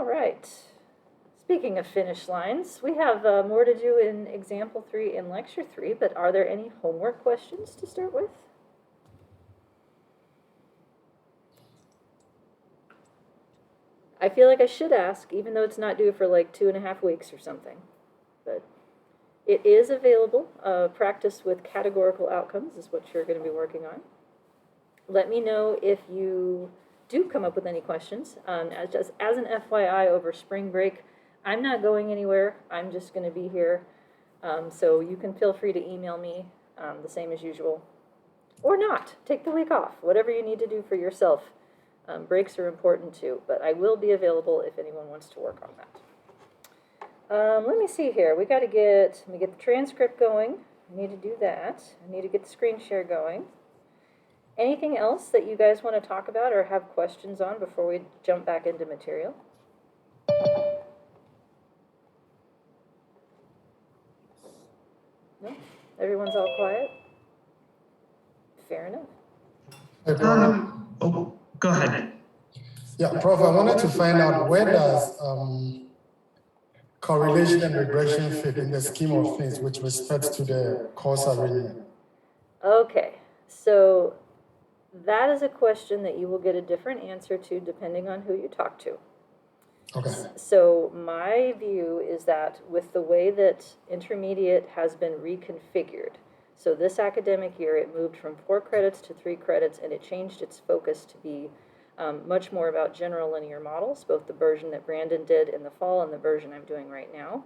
All right. Speaking of finish lines, we have more to do in Example 3 and Lecture 3, but are there any homework questions to start with? I feel like I should ask, even though it's not due for like 2.5 weeks or something. But it is available. Practice with categorical outcomes is what you're going to be working on. Let me know if you do come up with any questions. As an FYI, over spring break, I'm not going anywhere. I'm just going to be here. So you can feel free to email me the same as usual. Or not. Take the week off. Whatever you need to do for yourself. Breaks are important too. But I will be available if anyone wants to work on that. Let me see here. Let me get the transcript going. I need to do that. I need to get the screen share going. Anything else that you guys want to talk about or have questions on before we jump back into material? No? Everyone's all quiet? Fair enough. Hey, Prof. Go ahead. Yeah, Prof, I wanted to find out where does correlation and regression fit in the scheme of things with respect to the course arrangement? Okay, so that is a question that you will get a different answer to depending on who you talk to. Okay. So my view is that with the way that intermediate has been reconfigured, so this academic year it moved from 4 credits to 3 credits, and it changed its focus to be much more about general linear models, both the version that Brandon did in the fall and the version I'm doing right now.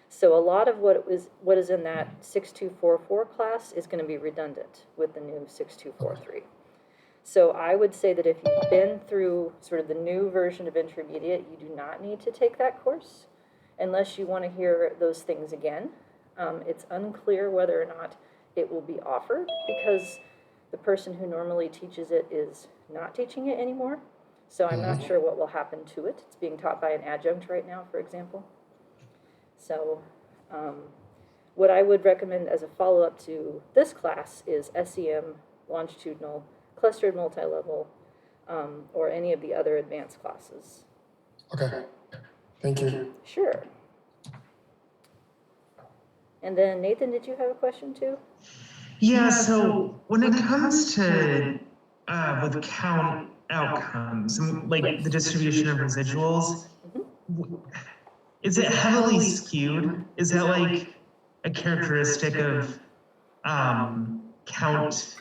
So a lot of what is in that 6244 class is going to be redundant with the new 6243. So I would say that if you've been through sort of the new version of intermediate, you do not need to take that course unless you want to hear those things again. It's unclear whether or not it will be offered because the person who normally teaches it is not teaching it anymore. So I'm not sure what will happen to it. It's being taught by an adjunct right now, for example. So what I would recommend as a follow-up to this class is SEM, longitudinal, clustered multi-level, or any of the other advanced classes. Okay, thank you. Sure. And then Nathan, did you have a question too? Yeah, so when it comes to with count outcomes, like the distribution of residuals, is it heavily skewed? Is that like a characteristic of count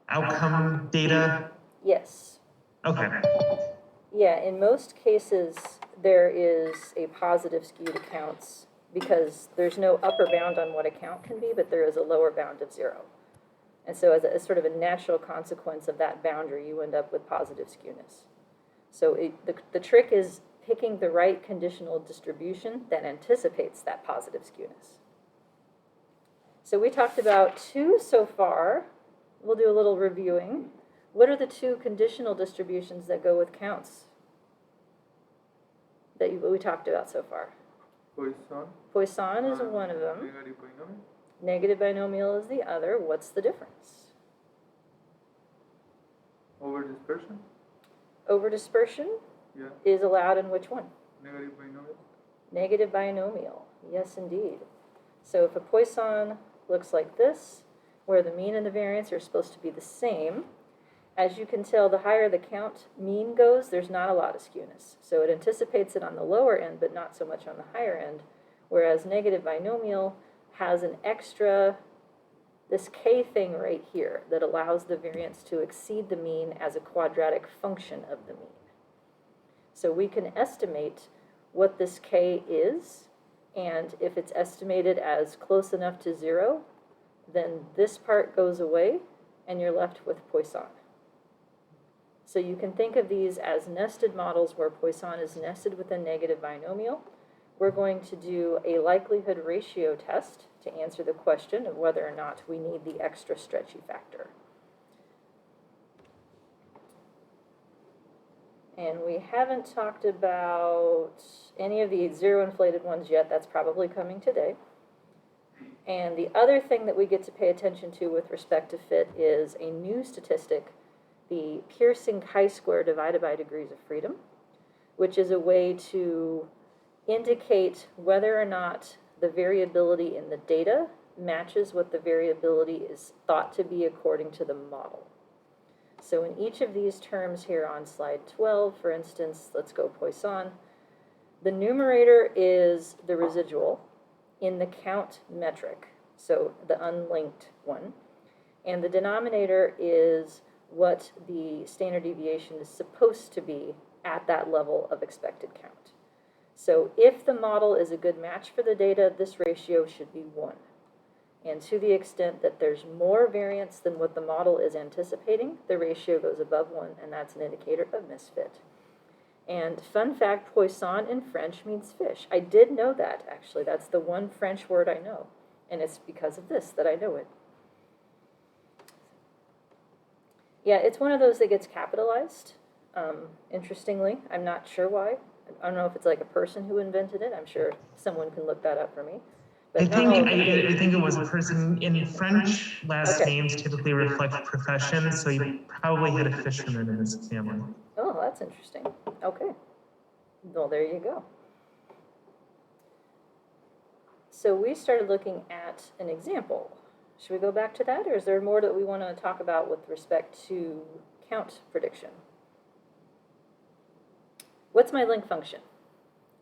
outcome data? Yes. Okay. Yeah, in most cases, there is a positive skew to counts because there's no upper bound on what a count can be, but there is a lower bound of 0. And so as sort of a natural consequence of that boundary, you end up with positive skewness. So the trick is picking the right conditional distribution that anticipates that positive skewness. So we talked about 2 so far. We'll do a little reviewing. What are the 2 conditional distributions that go with counts that we talked about so far? Poisson is one of them. Negative binomial is the other. What's the difference? Over dispersion? Over dispersion is allowed in which one? Negative binomial. Negative binomial, yes indeed. So if a Poisson looks like this, where the mean and the variance are supposed to be the same, as you can tell, the higher the count mean goes, there's not a lot of skewness. So it anticipates it on the lower end, but not so much on the higher end, whereas negative binomial has an extra, this k thing right here that allows the variance to exceed the mean as a quadratic function of the mean. So we can estimate what this k is, and if it's estimated as close enough to 0, then this part goes away, and you're left with Poisson. So you can think of these as nested models where Poisson is nested within negative binomial. We're going to do a likelihood ratio test to answer the question of whether or not we need the extra stretchy factor. And we haven't talked about any of the 0 inflated ones yet. That's probably coming today. And the other thing that we get to pay attention to with respect to fit is a new statistic, the Pearson chi-square divided by degrees of freedom, which is a way to indicate whether or not the variability in the data matches what the variability is thought to be according to the model. So in each of these terms here on slide 12, for instance, let's go Poisson. The numerator is the residual in the count metric, so the unlinked one. And the denominator is what the standard deviation is supposed to be at that level of expected count. So if the model is a good match for the data, this ratio should be 1. And to the extent that there's more variance than what the model is anticipating, the ratio goes above 1, and that's an indicator of misfit. And fun fact, Poisson in French means fish. I did know that, actually. That's the one French word I know. And it's because of this that I know it. Yeah, it's one of those that gets capitalized, interestingly. I'm not sure why. I don't know if it's like a person who invented it. I'm sure someone can look that up for me. But I think it was a person in French. Last names typically reflect profession, so you probably had a fisherman in his family. Oh, that's interesting. Okay. Well, there you go. So we started looking at an example. Should we go back to that, or is there more that we want to talk about with respect to count prediction? What's my link function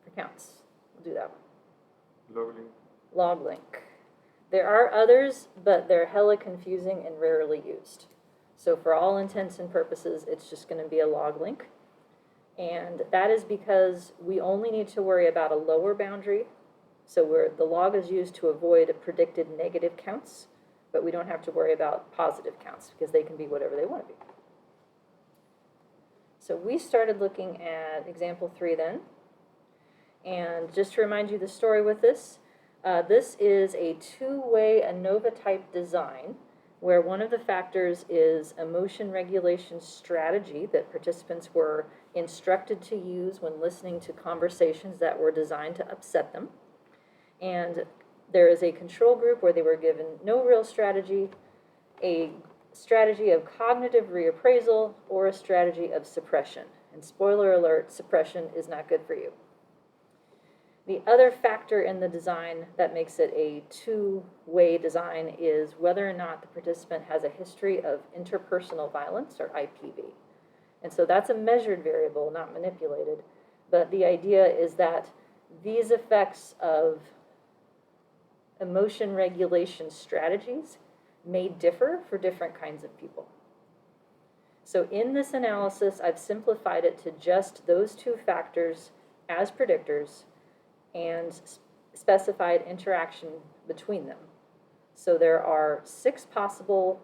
for counts? We'll do that one. Log link. Log link. There are others, but they're hella confusing and rarely used. So for all intents and purposes, it's just going to be a log link. And that is because we only need to worry about a lower boundary. So where the log is used to avoid predicted negative counts, but we don't have to worry about positive counts because they can be whatever they want to be. So we started looking at example 3 then. And just to remind you the story with this, this is a two-way ANOVA type design where one of the factors is a motion regulation strategy that participants were instructed to use when listening to conversations that were designed to upset them. And there is a control group where they were given no real strategy, a strategy of cognitive reappraisal, or a strategy of suppression. And spoiler alert, suppression is not good for you. The other factor in the design that makes it a two-way design is whether or not the participant has a history of interpersonal violence, or IPV. And so that's a measured variable, not manipulated. But the idea is that these effects of emotion regulation strategies may differ for different kinds of people. So in this analysis, I've simplified it to just those two factors as predictors and specified interaction between them. So there are 6 possible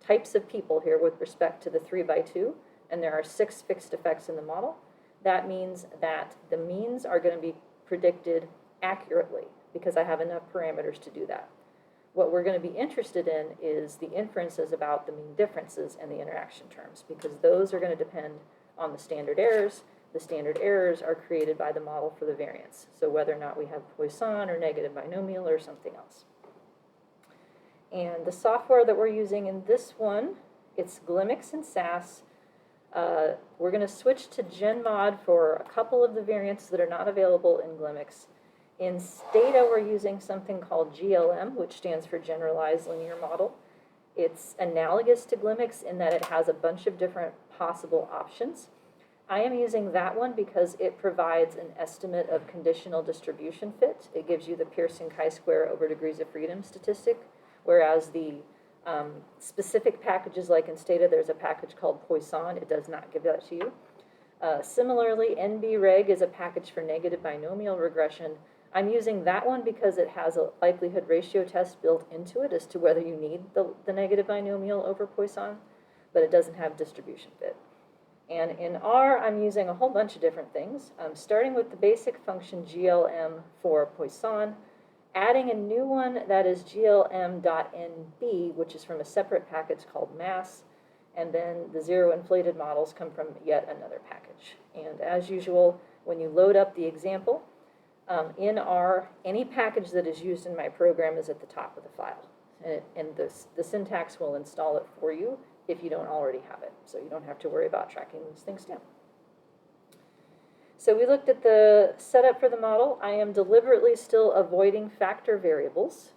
types of people here with respect to the 3x2, and there are 6 fixed effects in the model. That means that the means are going to be predicted accurately because I have enough parameters to do that. What we're going to be interested in is the inferences about the mean differences and the interaction terms, because those are going to depend on the standard errors. The standard errors are created by the model for the variance. So whether or not we have Poisson or negative binomial or something else. And the software that we're using in this one, it's Glimmix and SAS. We're going to switch to GenMod for a couple of the variants that are not available in Glimmix. In Stata, we're using something called GLM, which stands for Generalized Linear Model. It's analogous to Glimmix in that it has a bunch of different possible options. I am using that one because it provides an estimate of conditional distribution fit. It gives you the Pearson chi-square over degrees of freedom statistic, whereas the specific packages like in Stata, there's a package called Poisson. It does not give that to you. Similarly, NBReg is a package for negative binomial regression. I'm using that one because it has a likelihood ratio test built into it as to whether you need the negative binomial over Poisson, but it doesn't have distribution fit. And in R, I'm using a whole bunch of different things, starting with the basic function GLM for Poisson, adding a new one that is glm.nb, which is from a separate package called mass, and then the zero inflated models come from yet another package. And as usual, when you load up the example, in R, any package that is used in my program is at the top of the file. And the syntax will install it for you if you don't already have it. So you don't have to worry about tracking these things down. So we looked at the setup for the model. I am deliberately still avoiding factor variables.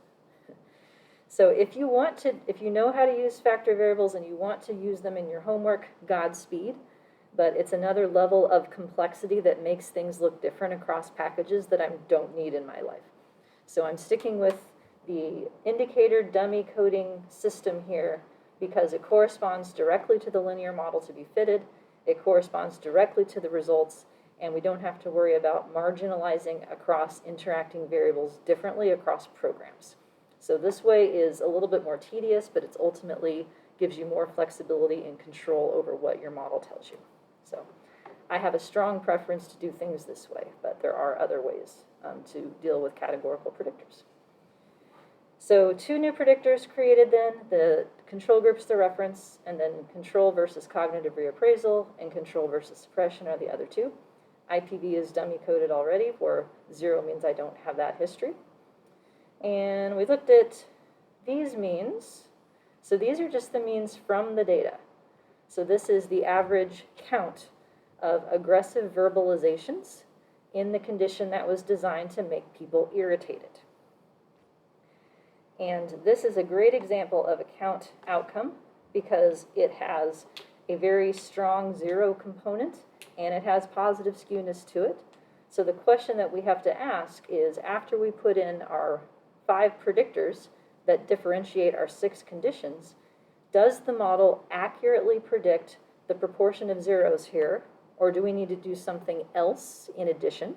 So if you know how to use factor variables and you want to use them in your homework, Godspeed. But it's another level of complexity that makes things look different across packages that I don't need in my life. So I'm sticking with the indicator dummy coding system here because it corresponds directly to the linear model to be fitted. It corresponds directly to the results, and we don't have to worry about marginalizing across interacting variables differently across programs. So this way is a little bit more tedious, but it's ultimately gives you more flexibility and control over what your model tells you. So I have a strong preference to do things this way, but there are other ways to deal with categorical predictors. So 2 new predictors created then. The control group's the reference, and then control versus cognitive reappraisal and control versus suppression are the other 2. IPV is dummy coded already, where 0 means I don't have that history. And we looked at these means. So these are just the means from the data. So this is the average count of aggressive verbalizations in the condition that was designed to make people irritated. And this is a great example of a count outcome because it has a very strong 0 component and it has positive skewness to it. So the question that we have to ask is, after we put in our 5 predictors that differentiate our 6 conditions, does the model accurately predict the proportion of zeros here, or do we need to do something else in addition?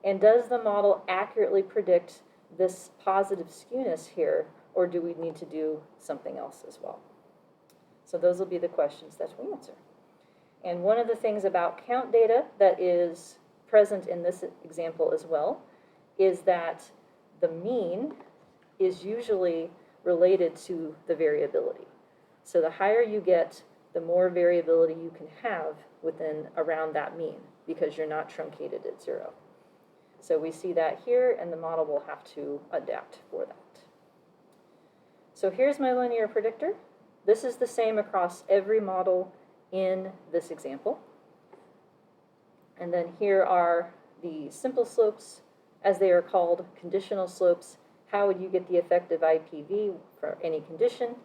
And does the model accurately predict this positive skewness here, or do we need to do something else as well? So those will be the questions that we answer. And one of the things about count data that is present in this example as well is that the mean is usually related to the variability. So the higher you get, the more variability you can have around that mean because you're not truncated at 0. So we see that here, and the model will have to adapt for that. So here's my linear predictor. This is the same across every model in this example. And then here are the simple slopes, as they are called, conditional slopes. How would you get the effective IPV for any condition?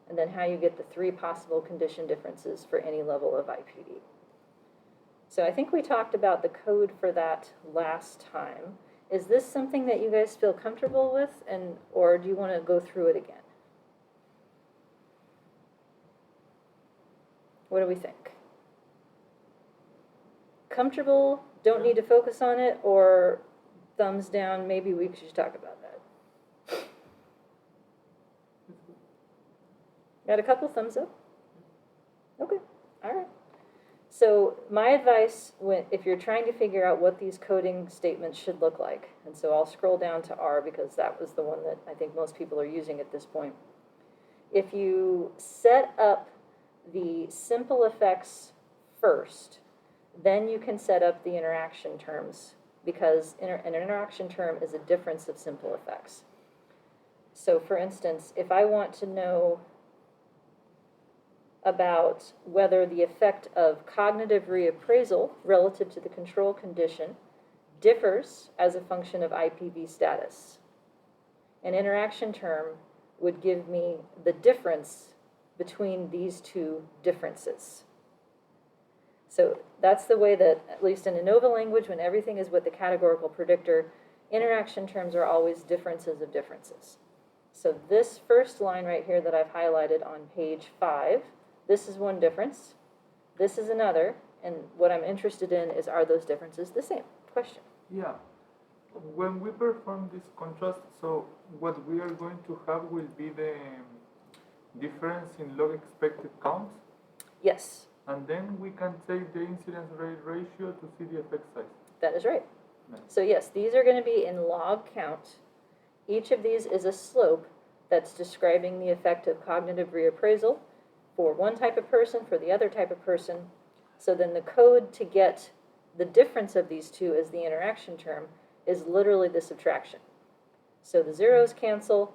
And then how you get the 3 possible condition differences for any level of IPV. So I think we talked about the code for that last time. Is this something that you guys feel comfortable with, or do you want to go through it again? What do we think? Comfortable, don't need to focus on it, or thumbs down, maybe we should talk about that? Got a couple thumbs up? Okay, all right. So my advice, if you're trying to figure out what these coding statements should look like, and so I'll scroll down to R because that was the one that I think most people are using at this point. If you set up the simple effects first, then you can set up the interaction terms because an interaction term is a difference of simple effects. So for instance, if I want to know about whether the effect of cognitive reappraisal relative to the control condition differs as a function of IPV status, an interaction term would give me the difference between these 2 differences. So that's the way that, at least in ANOVA language, when everything is with the categorical predictor, interaction terms are always differences of differences. So this first line right here that I've highlighted on page 5, this is one difference, this is another, and what I'm interested in is, are those differences the same? Question. Yeah. When we perform this contrast, so what we are going to have will be the difference in log expected counts? Yes. And then we can take the incidence rate ratio to see the effect size. That is right. Nice. So yes, these are going to be in log count. Each of these is a slope that's describing the effect of cognitive reappraisal for one type of person, for the other type of person. So then the code to get the difference of these 2 as the interaction term is literally the subtraction. So the zeros cancel,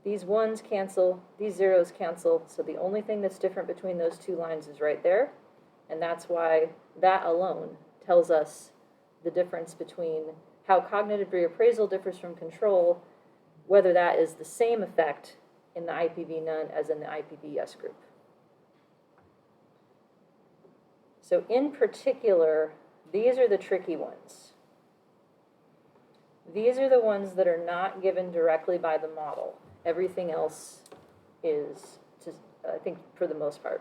these 1s cancel, these zeros cancel, so the only thing that's different between those 2 lines is right there, and that's why that alone tells us the difference between how cognitive reappraisal differs from control, whether that is the same effect in the IPV none as in the IPV yes group. So in particular, these are the tricky ones. These are the ones that are not given directly by the model. Everything else is, just, I think, for the most part.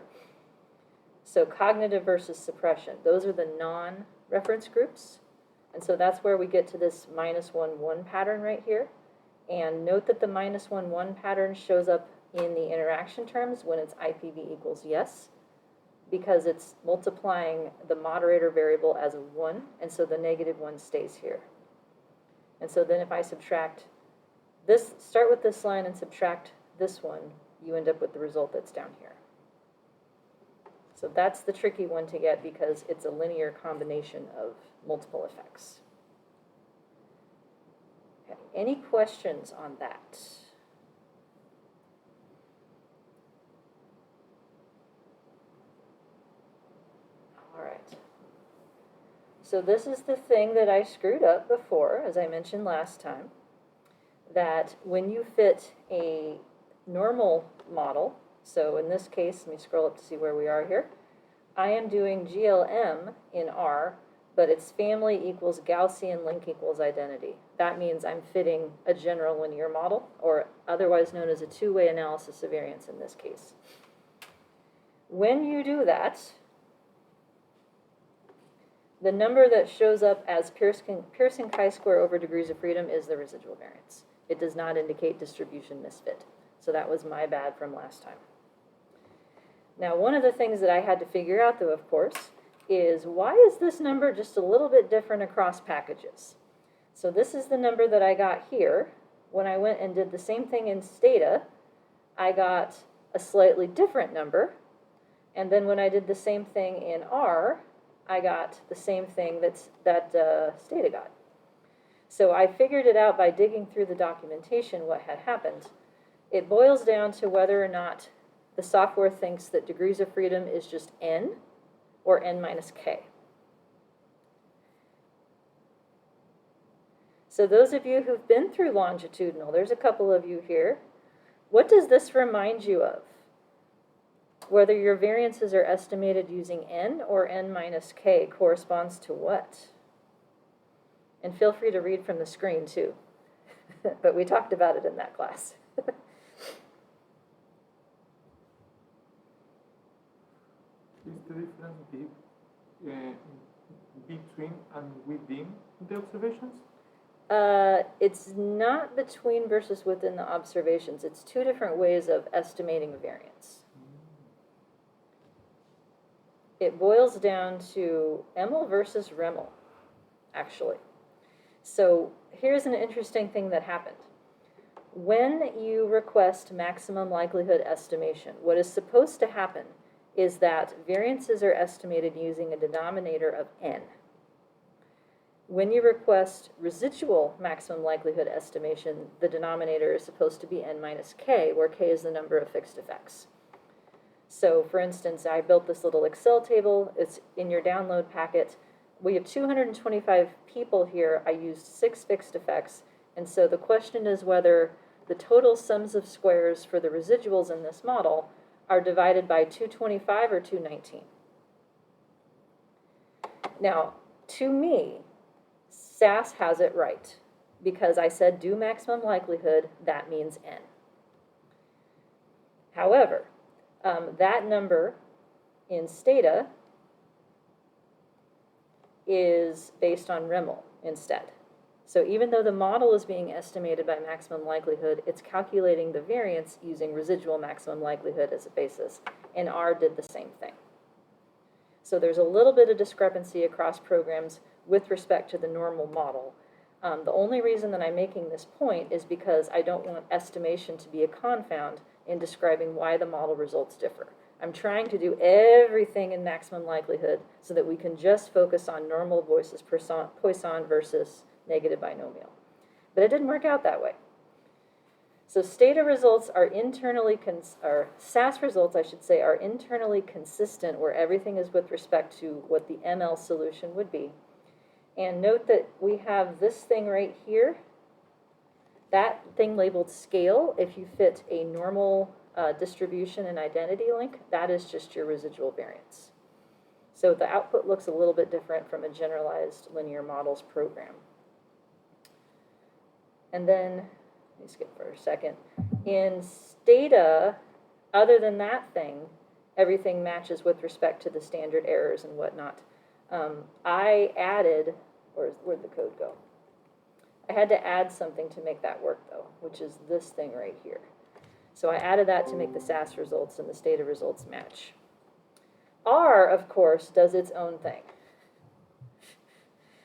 So cognitive versus suppression, those are the non-reference groups. And so that's where we get to this -1,1 pattern right here. And note that the -1,1 pattern shows up in the interaction terms when it's IPV equals yes, because it's multiplying the moderator variable as a 1, and so the -1 stays here. And so then if I subtract this, start with this line and subtract this one, you end up with the result that's down here. So that's the tricky one to get because it's a linear combination of multiple effects. Okay. Any questions on that? All right. So this is the thing that I screwed up before, as I mentioned last time, that when you fit a normal model, so in this case, let me scroll up to see where we are here, I am doing GLM in R, but its family equals Gaussian link equals identity. That means I'm fitting a general linear model, or otherwise known as a two-way analysis of variance in this case. When you do that, the number that shows up as Pearson chi-square over degrees of freedom is the residual variance. It does not indicate distribution misfit. So that was my bad from last time. Now, one of the things that I had to figure out, though, of course, is why is this number just a little bit different across packages? So this is the number that I got here. When I went and did the same thing in Stata, I got a slightly different number. And then when I did the same thing in R, I got the same thing that Stata got. So I figured it out by digging through the documentation what had happened. It boils down to whether or not the software thinks that degrees of freedom is just n or n minus k. So those of you who've been through longitudinal, there's a couple of you here, what does this remind you of? Whether your variances are estimated using n or n minus k corresponds to what? And feel free to read from the screen too. But we talked about it in that class. Is the difference between and within the observations? It's not between versus within the observations. It's two different ways of estimating variance. It boils down to Emil versus Remmel, actually. So here's an interesting thing that happened. When you request maximum likelihood estimation, what is supposed to happen is that variances are estimated using a denominator of n. When you request residual maximum likelihood estimation, the denominator is supposed to be n minus k, where k is the number of fixed effects. So, for instance, I built this little Excel table. It's in your download packet. We have 225 people here. I used 6 fixed effects. And so the question is whether the total sums of squares for the residuals in this model are divided by 225 or 219. Now, to me, SAS has it right, because I said do maximum likelihood, that means n. However, that number in Stata is based on Remmel instead. So even though the model is being estimated by maximum likelihood, it's calculating the variance using residual maximum likelihood as a basis, and R did the same thing. So there's a little bit of discrepancy across programs with respect to the normal model. The only reason that I'm making this point is because I don't want estimation to be a confound in describing why the model results differ. I'm trying to do everything in maximum likelihood so that we can just focus on normal versus Poisson versus negative binomial. But it didn't work out that way. So Stata results are SAS results, I should say, are internally consistent where everything is with respect to what the ML solution would be. And note that we have this thing right here. That thing labeled scale, if you fit a normal distribution and identity link, that is just your residual variance. So the output looks a little bit different from a generalized linear models program. And then, let me skip for a second. In Stata, other than that thing, everything matches with respect to the standard errors and whatnot. I added, where'd the code go? I had to add something to make that work though, which is this thing right here. So I added that to make the SAS results and the Stata results match. R, of course, does its own thing.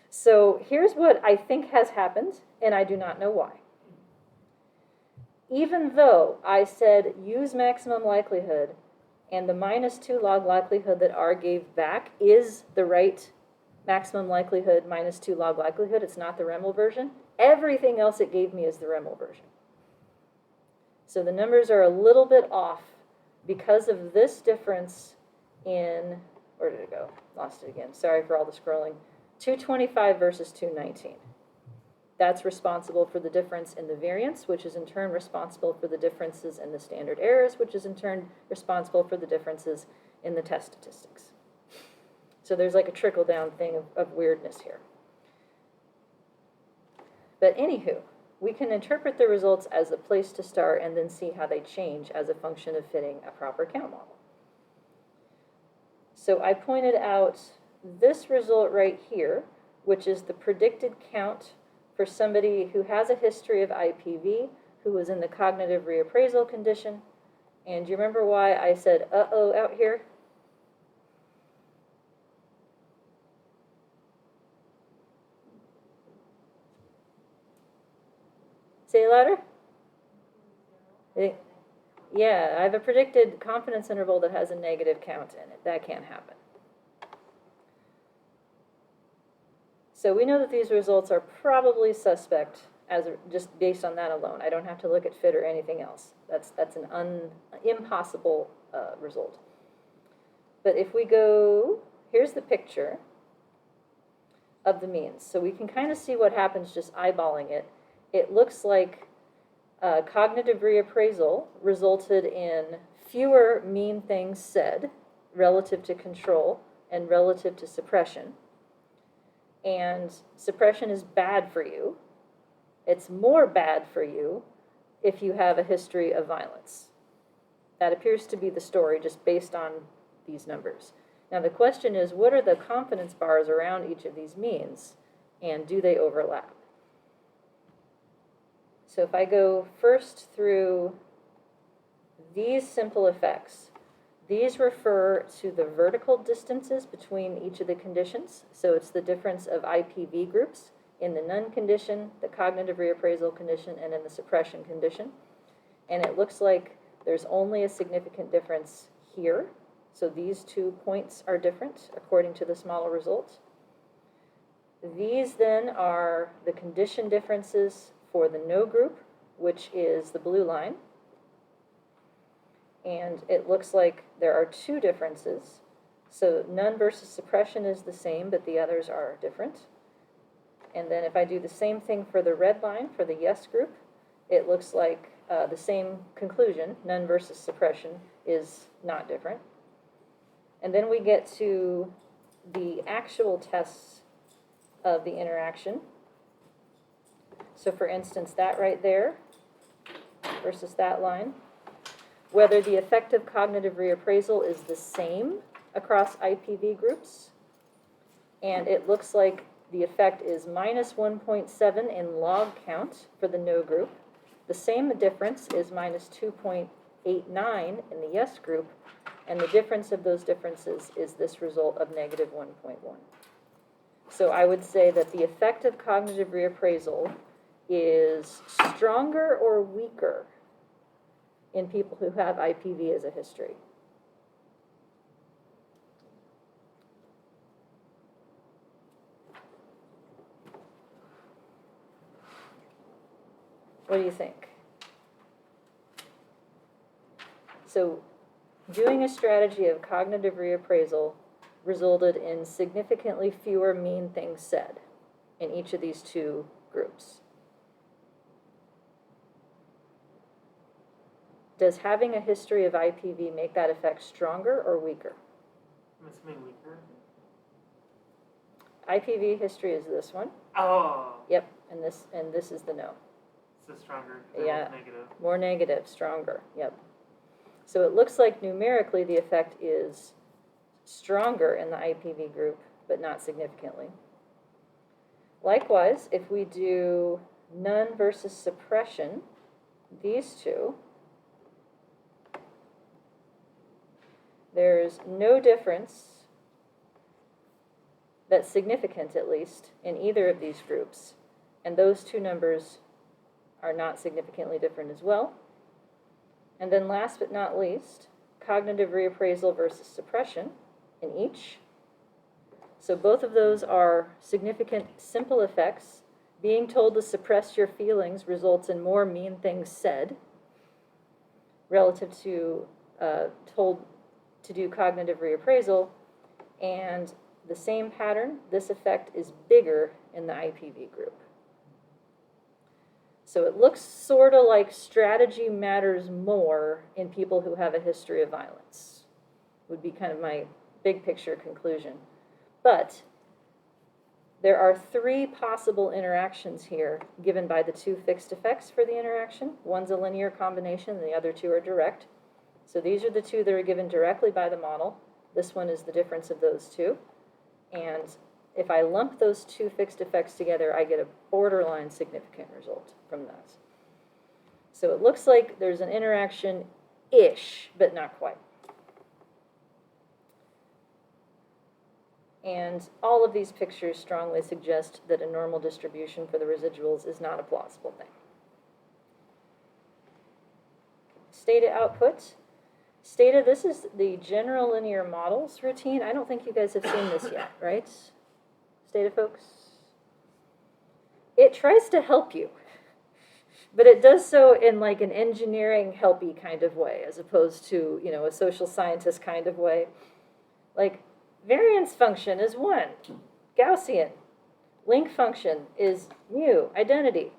So here's what I think has happened, and I do not know why. Even though I said use maximum likelihood, and the -2 log likelihood that R gave back is the right maximum likelihood -2 log likelihood, it's not the REML version, everything else it gave me is the REML version. So the numbers are a little bit off because of this difference in, where did it go? Lost it again. Sorry for all the scrolling. 225 versus 219. That's responsible for the difference in the variance, which is in turn responsible for the differences in the standard errors, which is in turn responsible for the differences in the test statistics. So there's like a trickle-down thing of weirdness here. But anywho, we can interpret the results as a place to start and then see how they change as a function of fitting a proper count model. So I pointed out this result right here, which is the predicted count for somebody who has a history of IPV, who was in the cognitive reappraisal condition. And do you remember why I said, uh-oh, out here? Say it louder. Yeah, I have a predicted confidence interval that has a negative count in it. That can't happen. So we know that these results are probably suspect just based on that alone. I don't have to look at fit or anything else. That's an impossible result. But if we go, here's the picture of the means. So we can kind of see what happens just eyeballing it. It looks like cognitive reappraisal resulted in fewer mean things said relative to control and relative to suppression. And suppression is bad for you. It's more bad for you if you have a history of violence. That appears to be the story just based on these numbers. Now the question is, what are the confidence bars around each of these means, and do they overlap? So if I go first through these simple effects, these refer to the vertical distances between each of the conditions. So it's the difference of IPV groups in the none condition, the cognitive reappraisal condition, and in the suppression condition. And it looks like there's only a significant difference here. So these 2 points are different according to this model result. These then are the condition differences for the no group, which is the blue line. And it looks like there are 2 differences. So none versus suppression is the same, but the others are different. And then if I do the same thing for the red line, for the yes group, it looks like the same conclusion, none versus suppression, is not different. And then we get to the actual tests of the interaction. So for instance, that right there versus that line, whether the effective cognitive reappraisal is the same across IPV groups. And it looks like the effect is -1.7 in log count for the no group. The same difference is -2.89 in the yes group. And the difference of those differences is this result of -1.1. So I would say that the effective cognitive reappraisal is stronger or weaker in people who have IPV as a history. What do you think? So doing a strategy of cognitive reappraisal resulted in significantly fewer mean things said. in each of these two groups. Does having a history of IPV make that effect stronger or weaker? I'm assuming weaker. IPV history is this one. Oh. Yep, and this is the no. So stronger. Yeah. Negative. More negative, stronger. Yep. So it looks like numerically the effect is stronger in the IPV group, but not significantly. Likewise, if we do none versus suppression, these two, there's no difference that's significant, at least, in either of these groups. And those two numbers are not significantly different as well. And then last but not least, cognitive reappraisal versus suppression in each. So both of those are significant, simple effects. Being told to suppress your feelings results in more mean things said relative to told to do cognitive reappraisal. And the same pattern, this effect is bigger in the IPV group. So it looks sort of like strategy matters more in people who have a history of violence, would be kind of my big picture conclusion. But there are three possible interactions here given by the two fixed effects for the interaction. One's a linear combination and the other two are direct. So these are the two that are given directly by the model. This one is the difference of those two. And if I lump those two fixed effects together, I get a borderline significant result from that. So it looks like there's an interaction-ish, but not quite. And all of these pictures strongly suggest that a normal distribution for the residuals is not a plausible thing. Stata output. Stata, this is the general linear models routine. I don't think you guys have seen this yet, right? Stata folks? It tries to help you, but it does so in like an engineering helpy kind of way, as opposed to, you know, a social scientist kind of way. Like, variance function is 1, Gaussian. Link function is mu, identity.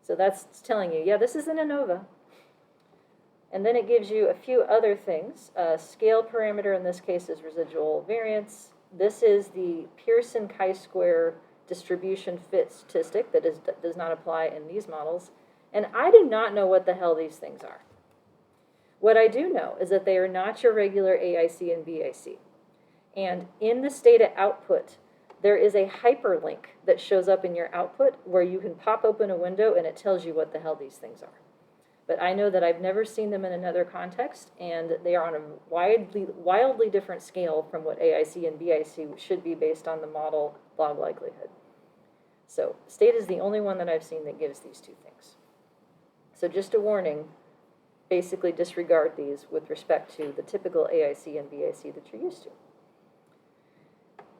So that's telling you, yeah, this is an ANOVA. And then it gives you a few other things. Scale parameter in this case is residual variance. This is the Pearson chi-square distribution fit statistic that does not apply in these models. And I do not know what the hell these things are. What I do know is that they are not your regular AIC and BIC. And in the Stata output, there is a hyperlink that shows up in your output where you can pop open a window and it tells you what the hell these things are. But I know that I've never seen them in another context, and they are on a wildly different scale from what AIC and BIC should be based on the model log likelihood. So Stata is the only one that I've seen that gives these two things. So just a warning, basically disregard these with respect to the typical AIC and BIC that you're used to.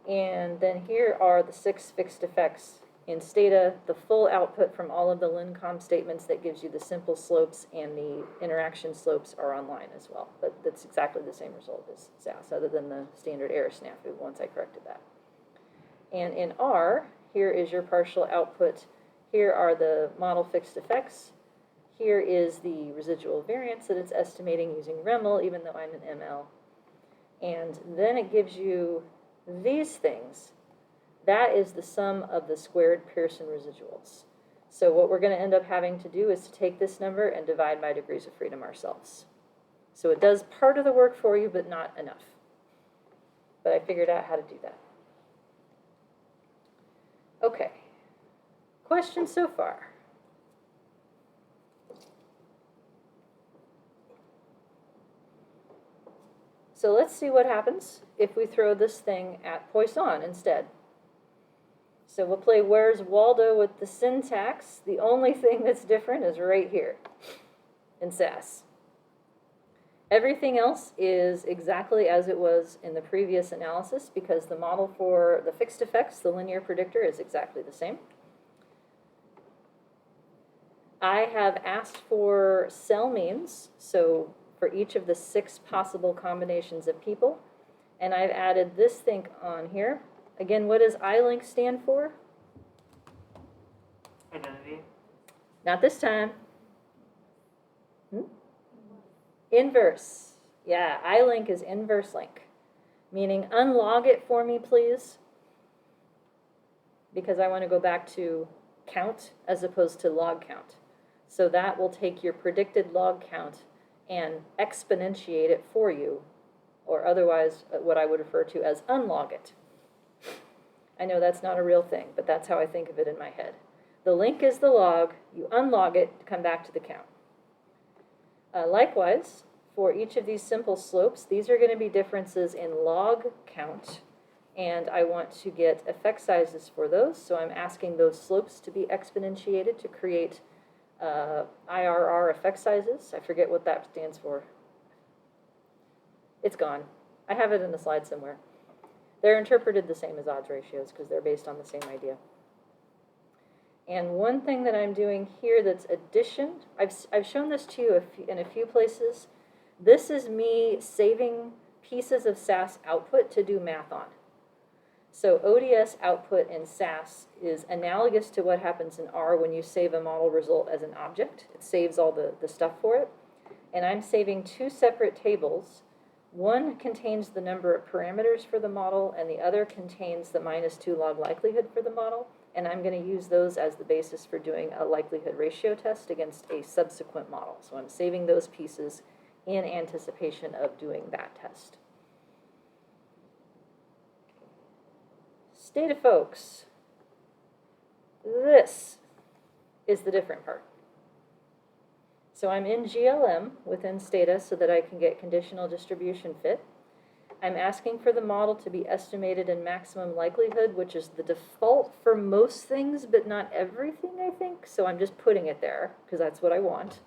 And then here are the 6 fixed effects in Stata. The full output from all of the LinCom statements that gives you the simple slopes and the interaction slopes are online as well. But that's exactly the same result as SAS, other than the standard error snafu once I corrected that. And in R, here is your partial output. Here are the model fixed effects. Here is the residual variance that it's estimating using REML, even though I'm an ML. And then it gives you these things. That is the sum of the squared Pearson residuals. So what we're going to end up having to do is to take this number and divide by degrees of freedom ourselves. So it does part of the work for you, but not enough. But I figured out how to do that. Okay. Questions so far? So let's see what happens if we throw this thing at Poisson instead. So we'll play Where's Waldo with the syntax. The only thing that's different is right here in SAS. Everything else is exactly as it was in the previous analysis because the model for the fixed effects, the linear predictor, is exactly the same. I have asked for cell means, so for each of the 6 possible combinations of people, and I've added this thing on here. Again, what does ILink stand for? Not this time. Inverse. Yeah, ilink is inverse link, meaning unlog it for me, please, because I want to go back to count as opposed to log count. So that will take your predicted log count and exponentiate it for you, or otherwise what I would refer to as unlog it. I know that's not a real thing, but that's how I think of it in my head. The link is the log, you unlog it to come back to the count. Likewise, for each of these simple slopes, these are going to be differences in log count, and I want to get effect sizes for those, so I'm asking those slopes to be exponentiated to create IRR effect sizes. I forget what that stands for. It's gone. I have it in the slide somewhere. They're interpreted the same as odds ratios because they're based on the same idea. And one thing that I'm doing here that's addition, I've shown this to you in a few places. This is me saving pieces of SAS output to do math on. So ODS output in SAS is analogous to what happens in R when you save a model result as an object. It saves all the stuff for it. And I'm saving two separate tables. One contains the number of parameters for the model, and the other contains the -2 log likelihood for the model. And I'm going to use those as the basis for doing a likelihood ratio test against a subsequent model. So I'm saving those pieces in anticipation of doing that test. Stata folks, this is the different part. So I'm in GLM within Stata so that I can get conditional distribution fit. I'm asking for the model to be estimated in maximum likelihood, which is the default for most things, but not everything, I think. So I'm just putting it there because that's what I want.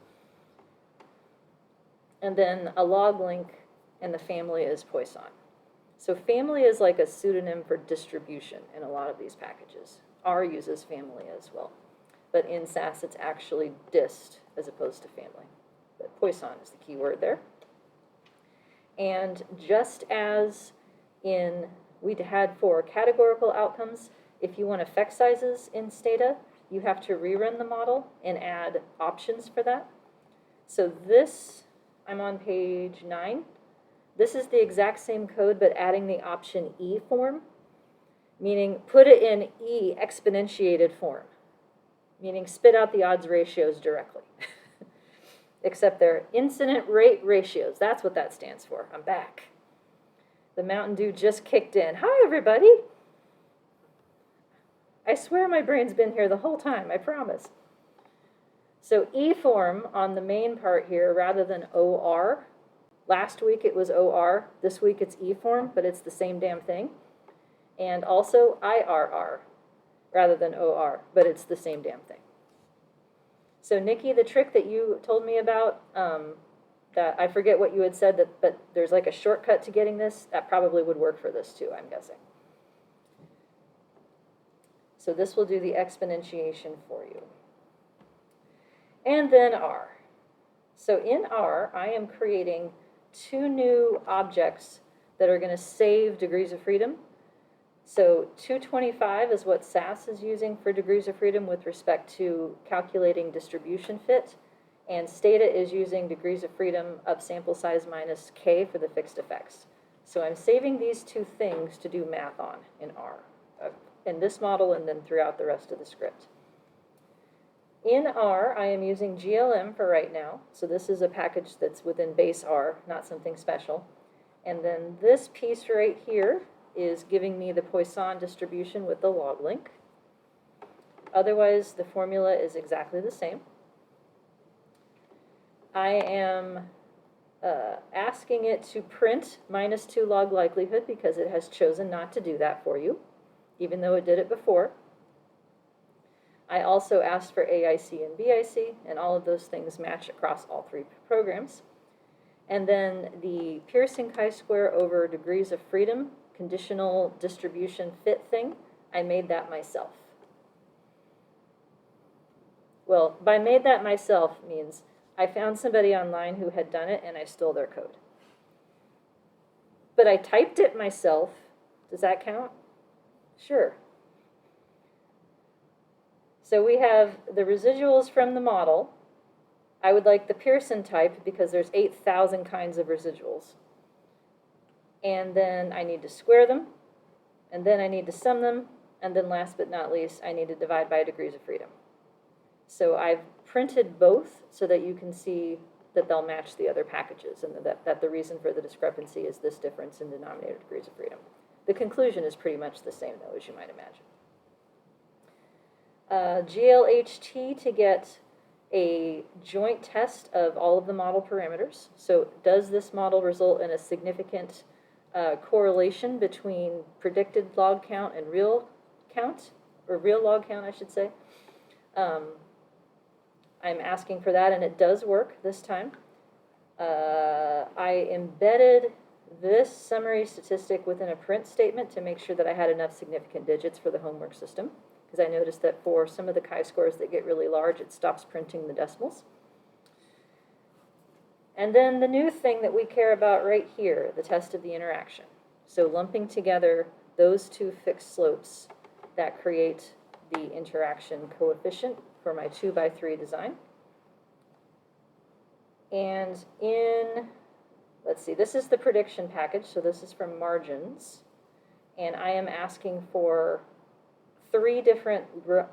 And then a log link, and the family is Poisson. So family is like a pseudonym for distribution in a lot of these packages. R uses family as well. But in SAS, it's actually dist as opposed to family. But Poisson is the key word there. And just as we had for categorical outcomes, if you want effect sizes in Stata, you have to rerun the model and add options for that. So this, I'm on page 9. This is the exact same code, but adding the option E form, meaning put it in E exponentiated form, meaning spit out the odds ratios directly. Except they're incident rate ratios. That's what that stands for. I'm back. The Mountain Dew just kicked in. Hi, everybody. I swear my brain's been here the whole time, I promise. So E form on the main part here rather than OR. Last week it was OR. This week it's E form, but it's the same damn thing. And also IRR rather than OR, but it's the same damn thing. So Nikki, the trick that you told me about, that I forget what you had said, but there's like a shortcut to getting this, that probably would work for this too, I'm guessing. So this will do the exponentiation for you. And then R. So in R, I am creating two new objects that are going to save degrees of freedom. So 225 is what SAS is using for degrees of freedom with respect to calculating distribution fit, and Stata is using degrees of freedom of sample size minus k for the fixed effects. So I'm saving these two things to do math on in R, in this model and then throughout the rest of the script. In R, I am using GLM for right now, so this is a package that's within base R, not something special. And then this piece right here is giving me the Poisson distribution with the log link. Otherwise, the formula is exactly the same. I am asking it to print -2 log likelihood because it has chosen not to do that for you, even though it did it before. I also asked for AIC and BIC, and all of those things match across all three programs. And then the Pearson chi-square over degrees of freedom conditional distribution fit thing, I made that myself. Well, by made that myself means I found somebody online who had done it and I stole their code. But I typed it myself. Does that count? Sure. So we have the residuals from the model. I would like the Pearson type because there's 8,000 kinds of residuals. And then I need to square them, and then I need to sum them, and then last but not least, I need to divide by degrees of freedom. So I've printed both so that you can see that they'll match the other packages, and that the reason for the discrepancy is this difference in denominator degrees of freedom. The conclusion is pretty much the same, though, as you might imagine. GLHT to get a joint test of all of the model parameters. So does this model result in a significant correlation between predicted log count and real count, or real log count, I should say? I'm asking for that, and it does work this time. I embedded this summary statistic within a print statement to make sure that I had enough significant digits for the homework system, because I noticed that for some of the chi-scores that get really large, it stops printing the decimals. And then the new thing that we care about right here, the test of the interaction. So lumping together those two fixed slopes that create the interaction coefficient for my 2x3 design. And in, let's see, this is the prediction package, so this is from margins. And I am asking for 3 different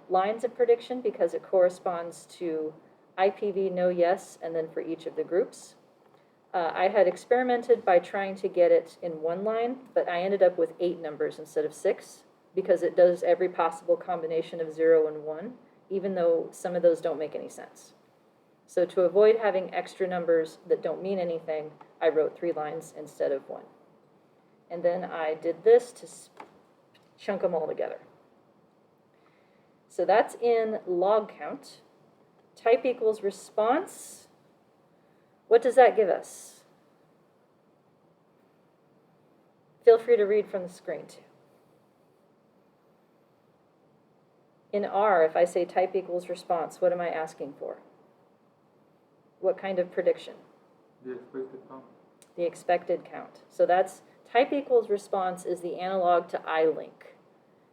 lines of prediction because it corresponds to IPV no yes, and then for each of the groups. I had experimented by trying to get it in 1 line, but I ended up with 8 numbers instead of 6 because it does every possible combination of 0 and 1, even though some of those don't make any sense. So to avoid having extra numbers that don't mean anything, I wrote 3 lines instead of 1. And then I did this to chunk them all together. So that's in log count. Type equals response. What does that give us? Feel free to read from the screen too. In R, if I say type equals response, what am I asking for? What kind of prediction? The expected count. The expected count. So that's type equals response is the analog to ilink.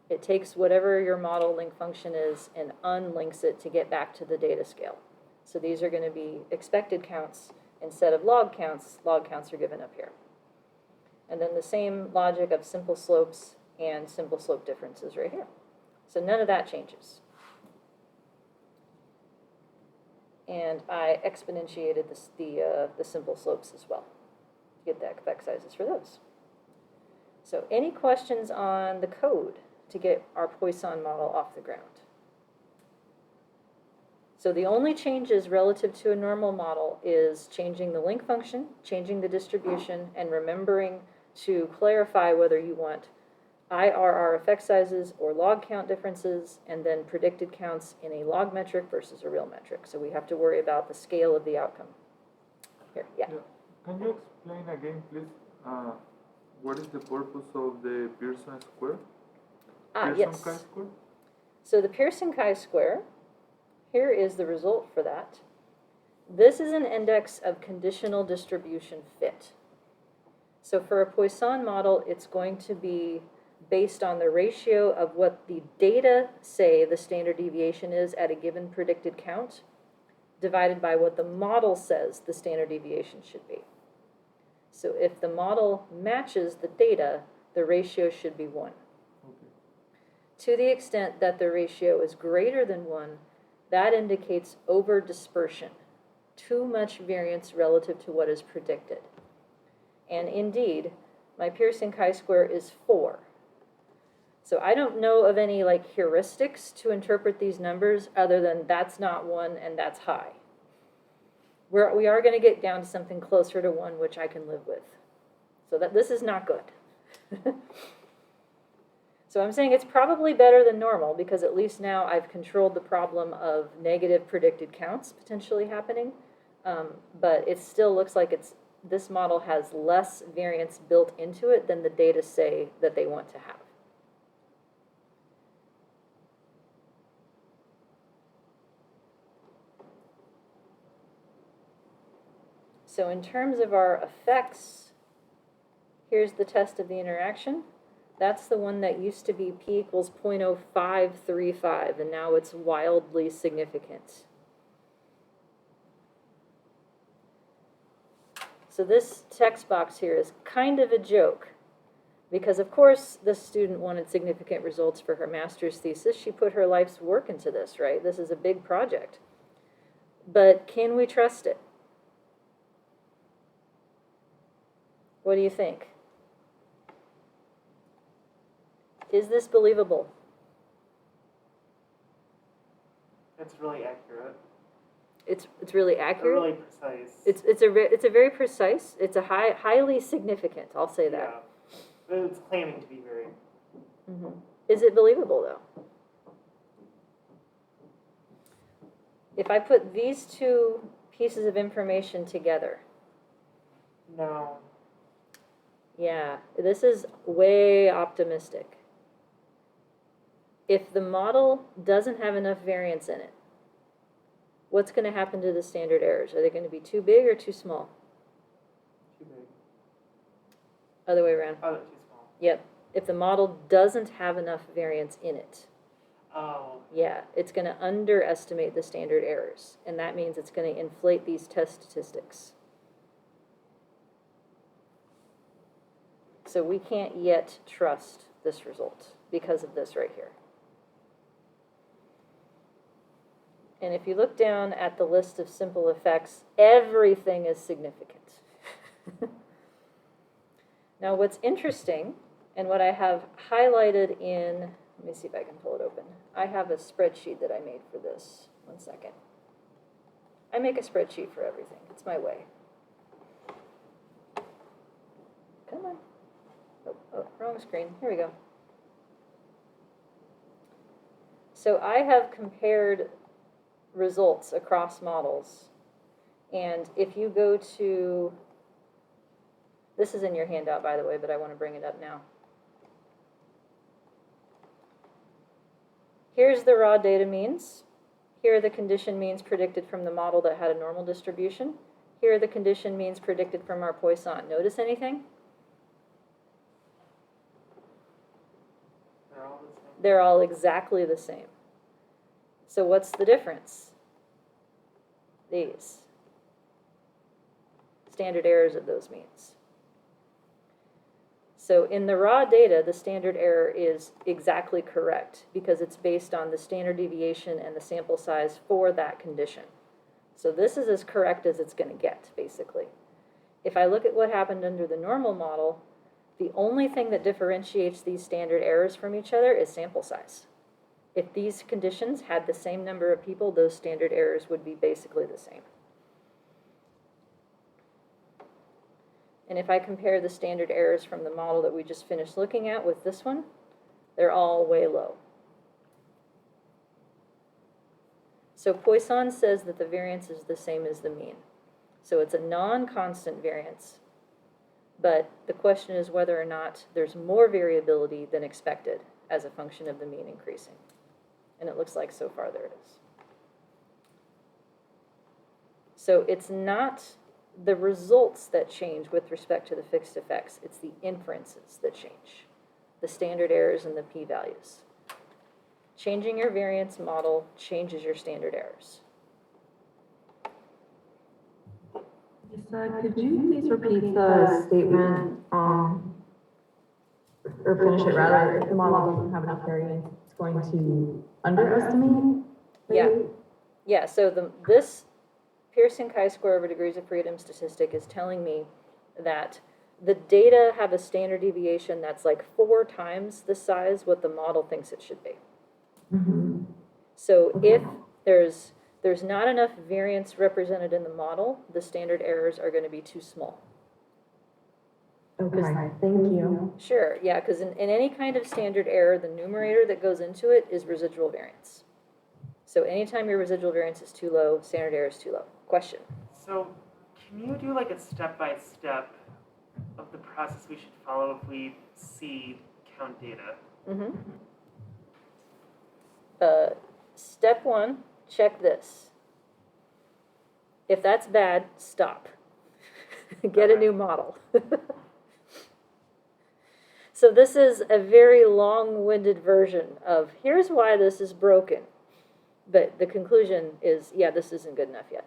It takes whatever your model link function is and unlinks it to get back to the data scale. So these are going to be expected counts instead of log counts. Log counts are given up here. And then the same logic of simple slopes and simple slope differences right here. So none of that changes. And I exponentiated the simple slopes as well to get the effect sizes for those. So any questions on the code to get our Poisson model off the ground? So the only changes relative to a normal model is changing the link function, changing the distribution, and remembering to clarify whether you want IRR effect sizes or log count differences, and then predicted counts in a log metric versus a real metric. So we have to worry about the scale of the outcome. Here, yeah. Can you explain again, please, what is the purpose of the Pearson square? Yes. Chi-square? So the Pearson chi-square, here is the result for that. This is an index of conditional distribution fit. So for a Poisson model, it's going to be based on the ratio of what the data say the standard deviation is at a given predicted count, divided by what the model says the standard deviation should be. So if the model matches the data, the ratio should be 1. Okay. To the extent that the ratio is greater than 1, that indicates over dispersion, too much variance relative to what is predicted. And indeed, my Pearson chi-square is 4. So I don't know of any like heuristics to interpret these numbers other than that's not 1 and that's high. We are going to get down to something closer to 1, which I can live with. So that this is not good. So I'm saying it's probably better than normal because at least now I've controlled the problem of negative predicted counts potentially happening. But it still looks like this model has less variance built into it than the data say that they want to have. So in terms of our effects, here's the test of the interaction. That's the one that used to be p equals 0.0535, and now it's wildly significant. So this text box here is kind of a joke, because of course this student wanted significant results for her master's thesis. She put her life's work into this, right? This is a big project. But can we trust it? What do you think? Is this believable? It's really accurate. It's really Or accurate. really precise. It's a very precise. It's a highly significant. I'll say that. Yeah. But it's claiming to be very. Is it believable though? If I put these two pieces of information together, No. yeah, this is way optimistic. If the model doesn't have enough variance in it, what's going to happen to the standard errors? Are they going to be too big or too small? Too big. Other way around. Oh, too small. Yep. If the model doesn't have enough variance in it, Oh. yeah, it's going to underestimate the standard errors, and that means it's going to inflate these test statistics. So we can't yet trust this result because of this right here. And if you look down at the list of simple effects, everything is significant. Now what's interesting, and what I have highlighted in, let me see if I can pull it open. I have a spreadsheet that I made for this. One second. I make a spreadsheet for everything. It's my way. Come on. Oh, wrong screen. Here we go. So I have compared results across models. And if you go to, this is in your handout, by the way, but I want to bring it up now. Here's the raw data means. Here are the condition means predicted from the model that had a normal distribution. Here are the condition means predicted from our Poisson. Notice anything? They're all the same. They're all exactly the same. So what's the difference? These. Standard errors of those means. So in the raw data, the standard error is exactly correct because it's based on the standard deviation and the sample size for that condition. So this is as correct as it's going to get, basically. If I look at what happened under the normal model, the only thing that differentiates these standard errors from each other is sample size. If these conditions had the same number of people, those standard errors would be basically the same. And if I compare the standard errors from the model that we just finished looking at with this one, they're all way low. So Poisson says that the variance is the same as the mean. So it's a non-constant variance. But the question is whether or not there's more variability than expected as a function of the mean increasing. And it looks like so far there it is. So it's not the results that change with respect to the fixed effects. It's the inferences that change, the standard errors and the p-values. Changing your variance model changes your standard errors. Lisa, could you please repeat the statement, or finish it rather, if the model doesn't have enough variance, it's going to underestimate? Yeah, so this Pearson chi-square over degrees of freedom statistic is telling me that the data have a standard deviation that's like 4 times the size what the model thinks it should be. So if there's not enough variance represented in the model, the standard errors are going to be too small. Okay, thank you. Sure, yeah, because in any kind of standard error, the numerator that goes into it is residual variance. So anytime your residual variance is too low, standard error is too low. Question? So, can you do like a step-by-step of the process we should follow if we see count data? Step 1, check this. If that's bad, stop. Get a new model. So this is a very long-winded version of, here's why this is broken. But the conclusion is, yeah, this isn't good enough yet.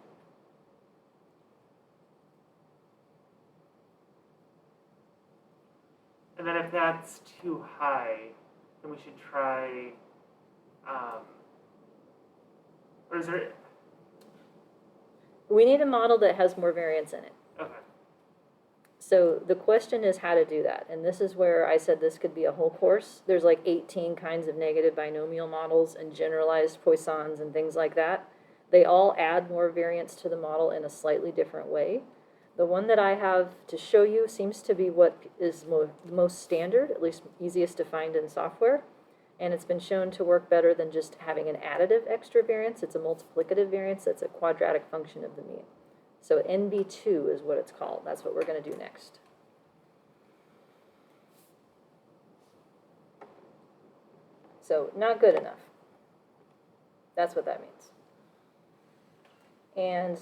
And then if that's too high, then we should try, or is there, We need a model that has more variance in it. okay. So the question is how to do that. And this is where I said this could be a whole course. There's like 18 kinds of negative binomial models and generalized Poissons and things like that. They all add more variance to the model in a slightly different way. The one that I have to show you seems to be what is most standard, at least easiest to find in software. And it's been shown to work better than just having an additive extra variance. It's a multiplicative variance that's a quadratic function of the mean. So NB2 is what it's called. That's what we're going to do next. So not good enough. That's what that means. And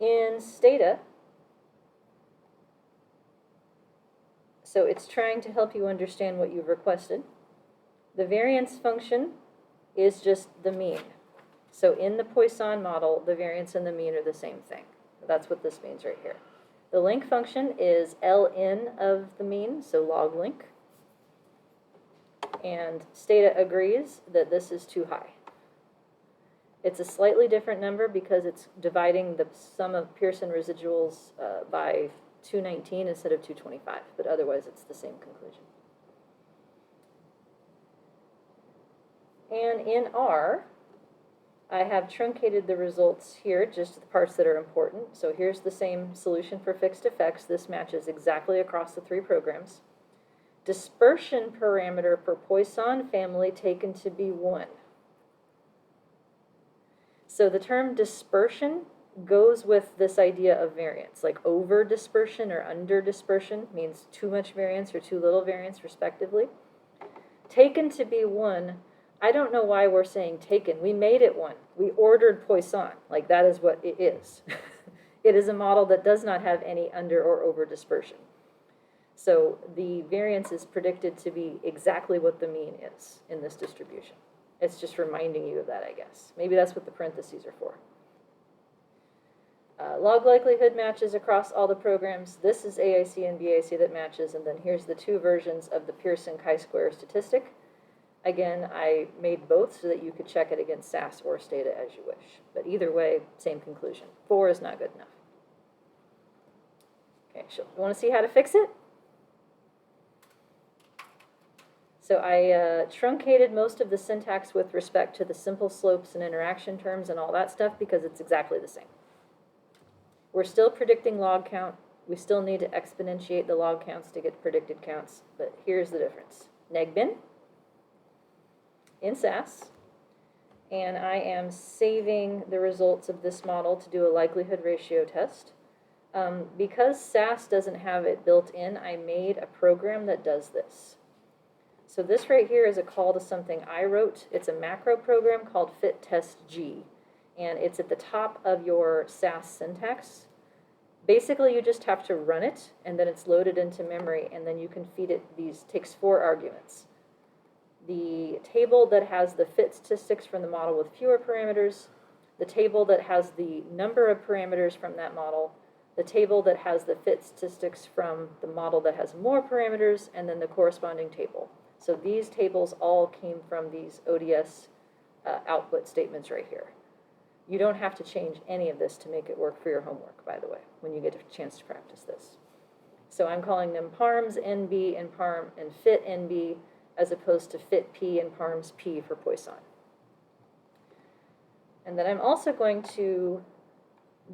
in Stata, so it's trying to help you understand what you've requested. The variance function is just the mean. So in the Poisson model, the variance and the mean are the same thing. That's what this means right here. The link function is ln of the mean, so log link. And Stata agrees that this is too high. It's a slightly different number because it's dividing the sum of Pearson residuals by 219 instead of 225, but otherwise it's the same conclusion. And in R, I have truncated the results here, just the parts that are important. So here's the same solution for fixed effects. This matches exactly across the three programs. Dispersion parameter for Poisson family taken to be 1. So the term dispersion goes with this idea of variance, like over dispersion or under dispersion means too much variance or too little variance, respectively. Taken to be 1, I don't know why we're saying taken. We made it 1. We ordered Poisson. Like, that is what it is. It is a model that does not have any under or over dispersion. So the variance is predicted to be exactly what the mean is in this distribution. It's just reminding you of that, I guess. Maybe that's what the parentheses are for. Log likelihood matches across all the programs. This is AIC and BAC that matches, and then here's the two versions of the Pearson chi-square statistic. Again, I made both so that you could check it against SAS or Stata as you wish. But either way, same conclusion. 4 is not good enough. Okay, so you want to see how to fix it? So I truncated most of the syntax with respect to the simple slopes and interaction terms and all that stuff because it's exactly the same. We're still predicting log count. We still need to exponentiate the log counts to get predicted counts, but here's the difference. Negbin in SAS, and I am saving the results of this model to do a likelihood ratio test. Because SAS doesn't have it built in, I made a program that does this. So this right here is a call to something I wrote. It's a macro program called fittestg, and it's at the top of your SAS syntax. Basically, you just have to run it, and then it's loaded into memory, and then you can feed it takes 4 arguments. The table that has the fit statistics from the model with fewer parameters, the table that has the number of parameters from that model, the table that has the fit statistics from the model that has more parameters, and then the corresponding table. So these tables all came from these ODS output statements right here. You don't have to change any of this to make it work for your homework, by the way, when you get a chance to practice this. So I'm calling them parms NB and parm and fit NB as opposed to fit P and parms P for Poisson. And then I'm also going to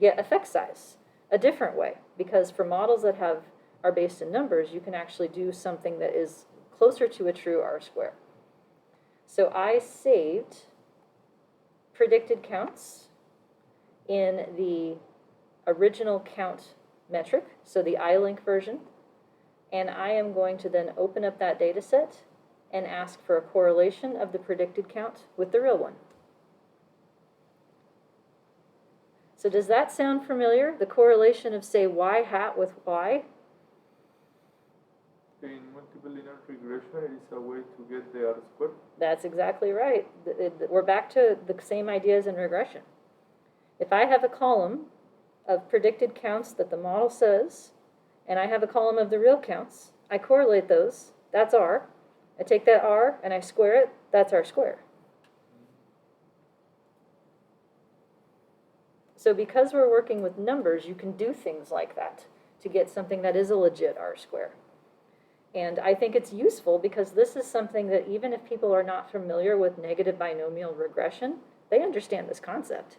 get effect size a different way, because for models that are based in numbers, you can actually do something that is closer to a true R-square. So I saved predicted counts in the original count metric, so the iLink version, and I am going to then open up that data set and ask for a correlation of the predicted count with the real one. So does that sound familiar? The correlation of, say, y hat with y? In multiple with linear regression, it is a way to get the R-squared. That's exactly right. We're back to the same ideas in regression. If I have a column of predicted counts that the model says, and I have a column of the real counts, I correlate those, that's R. I take that R and I square it, that's R square. So because we're working with numbers, you can do things like that to get something that is a legit R square. And I think it's useful because this is something that even if people are not familiar with negative binomial regression, they understand this concept.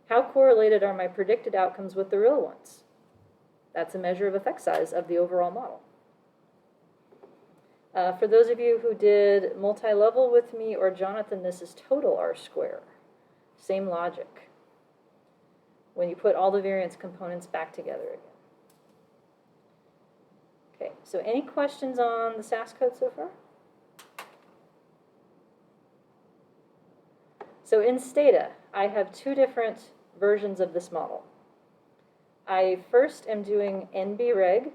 How correlated are my predicted outcomes with the real ones? That's a measure of effect size of the overall model. For those of you who did multi-level with me or Jonathan, this is total R square. Same logic. When you put all the variance components back together again. Okay, so any questions on the SAS code so far? So in Stata, I have two different versions of this model. I first am doing NB-reg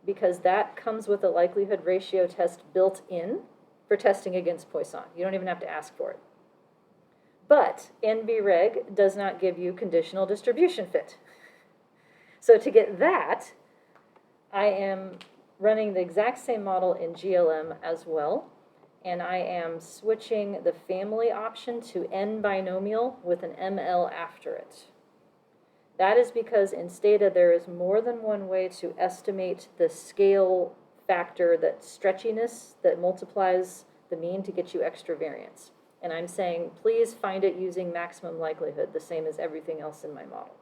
because that comes with a likelihood ratio test built in for testing against Poisson. You don't even have to ask for it. But NB-reg does not give you conditional distribution fit. So to get that, I am running the exact same model in GLM as well, and I am switching the family option to N binomial with an ML after it. That is because in Stata there is more than one way to estimate the scale factor, that stretchiness that multiplies the mean to get you extra variance. And I'm saying, please find it using maximum likelihood, the same as everything else in my model.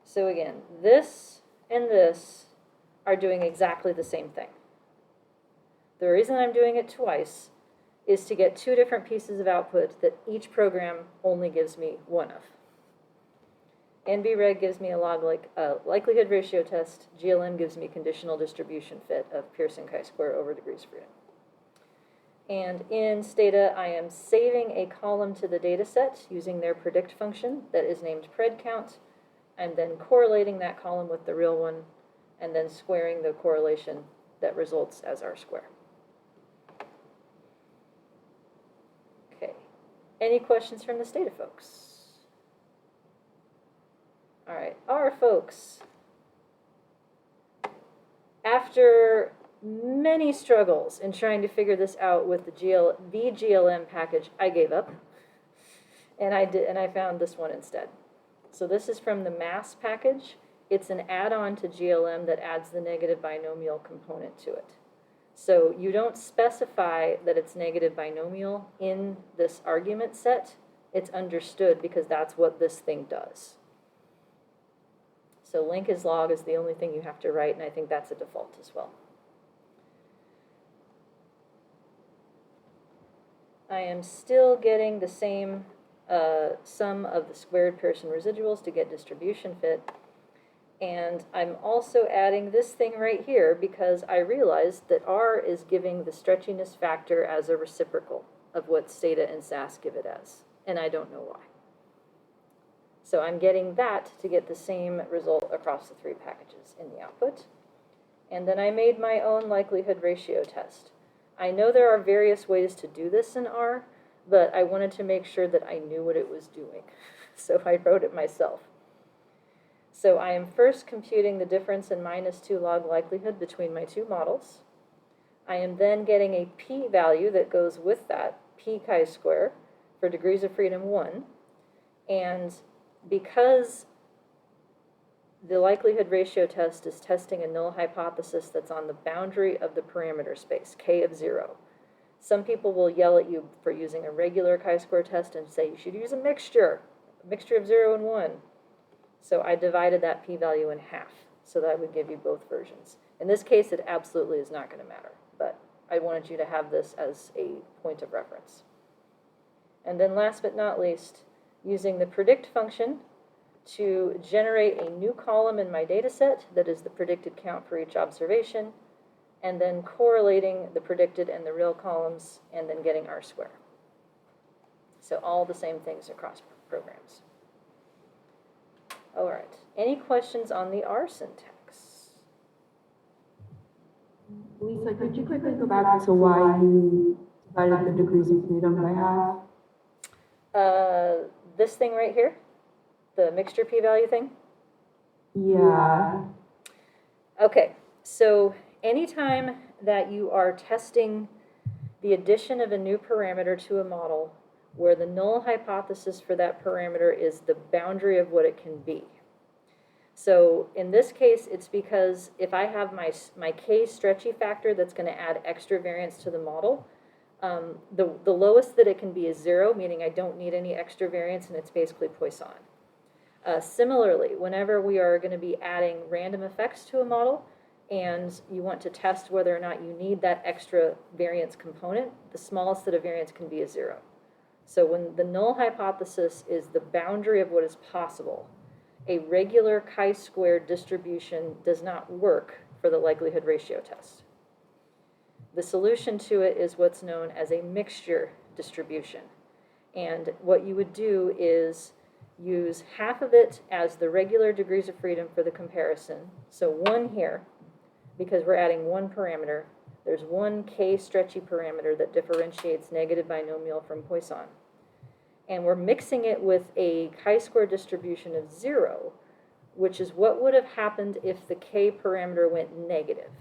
So again, this and this are doing exactly the same thing. The reason I'm doing it twice is to get two different pieces of output that each program only gives me one of. NB-reg gives me a likelihood ratio test. GLM gives me conditional distribution fit of Pearson chi-square over degrees of freedom. And in Stata, I am saving a column to the data set using their predict function that is named predcount. I'm then correlating that column with the real one and then squaring the correlation that results as R square. Okay, any questions from the Stata folks? All right, R folks. After many struggles in trying to figure this out with the VGLM package, I gave up, and I found this one instead. So this is from the mass package. It's an add-on to GLM that adds the negative binomial component to it. So you don't specify that it's negative binomial in this argument set. It's understood because that's what this thing does. So link is log is the only thing you have to write, and I think that's a default as well. I am still getting the same sum of the squared Pearson residuals to get distribution fit. And I'm also adding this thing right here because I realized that R is giving the stretchiness factor as a reciprocal of what Stata and SAS give it as, and I don't know why. So I'm getting that to get the same result across the three packages in the output. And then I made my own likelihood ratio test. I know there are various ways to do this in R, but I wanted to make sure that I knew what it was doing. So I wrote it myself. So I am first computing the difference in -2 log likelihood between my two models. I am then getting a p-value that goes with that, p chi-square, for degrees of freedom 1. And because the likelihood ratio test is testing a null hypothesis that's on the boundary of the parameter space, k of 0. Some people will yell at you for using a regular chi-square test and say you should use a mixture of 0 and 1. So I divided that p-value in half so that would give you both versions. In this case, it absolutely is not going to matter, but I wanted you to have this as a point of reference. And then last but not least, using the predict function to generate a new column in my data set that is the predicted count for each observation, and then correlating the predicted and the real columns, and then getting R square. So all the same things across programs. All right, any questions on the R syntax? Lisa, could you quickly go back to why you divided the degrees of freedom by half? This thing right here, the mixture p-value thing. Yeah. Okay, so anytime that you are testing the addition of a new parameter to a model where the null hypothesis for that parameter is the boundary of what it can be. So in this case, it's because if I have my k stretchy factor that's going to add extra variance to the model, the lowest that it can be is 0, meaning I don't need any extra variance, and it's basically Poisson. Similarly, whenever we are going to be adding random effects to a model, and you want to test whether or not you need that extra variance component, the smallest that a variance can be is 0. So when the null hypothesis is the boundary of what is possible, a regular chi-squared distribution does not work for the likelihood ratio test. The solution to it is what's known as a mixture distribution. And what you would do is use half of it as the regular degrees of freedom for the comparison. So 1 here, because we're adding one parameter. There's one k stretchy parameter that differentiates negative binomial from Poisson. And we're mixing it with a chi-square distribution of 0, which is what would have happened if the k parameter went negative.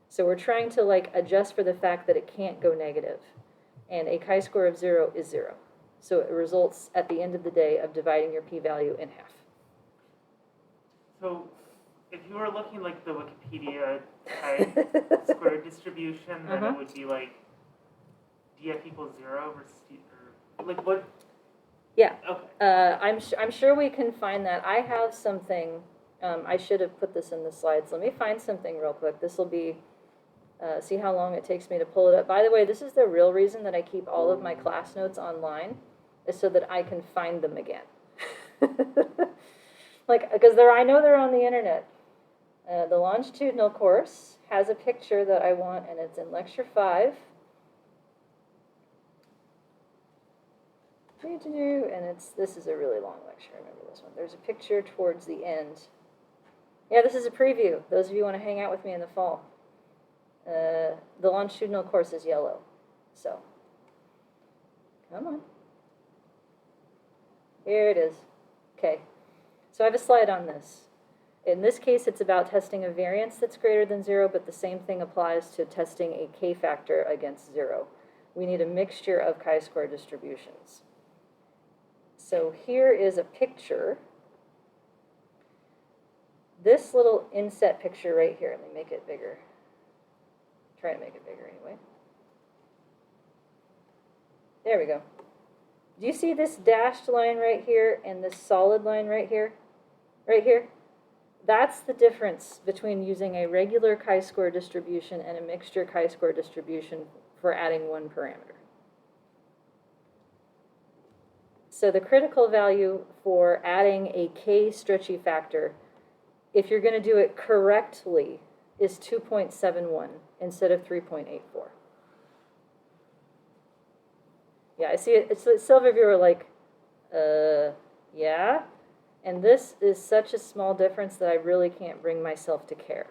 So we're trying to adjust for the fact that it can't go negative. And a chi-square of 0 is 0. So it results at the end of the day of dividing your p-value in half. So if you were looking like the Wikipedia chi-square distribution, then it would be like df equals 0 versus or like what? Yeah. Okay. I'm sure we can find that. I have something. I should have put this in the slides. Let me find something real quick. This will be. See how long it takes me to pull it up. By the way, this is the real reason that I keep all of my class notes online, is so that I can find them again. Because I know they're on the internet. The longitudinal course has a picture that I want, and it's in lecture 5. And this is a really long lecture. I remember this one. There's a picture towards the end. Yeah, this is a preview. Those of you who want to hang out with me in the fall. The longitudinal course is yellow. So, come on. Here it is. Okay. So I have a slide on this. In this case, it's about testing a variance that's greater than 0, but the same thing applies to testing a k factor against 0. We need a mixture of chi-square distributions. So here is a picture. This little inset picture right here, let me make it bigger. Try to make it bigger anyway. There we go. Do you see this dashed line right here and this solid line right here? Right here? That's the difference between using a regular chi-square distribution and a mixture chi-square distribution for adding one parameter. So the critical value for adding a k stretchy factor, if you're going to do it correctly, is 2.71 instead of 3.84. Yeah, I see it. It's some of you are like, yeah. And this is such a small difference that I really can't bring myself to care.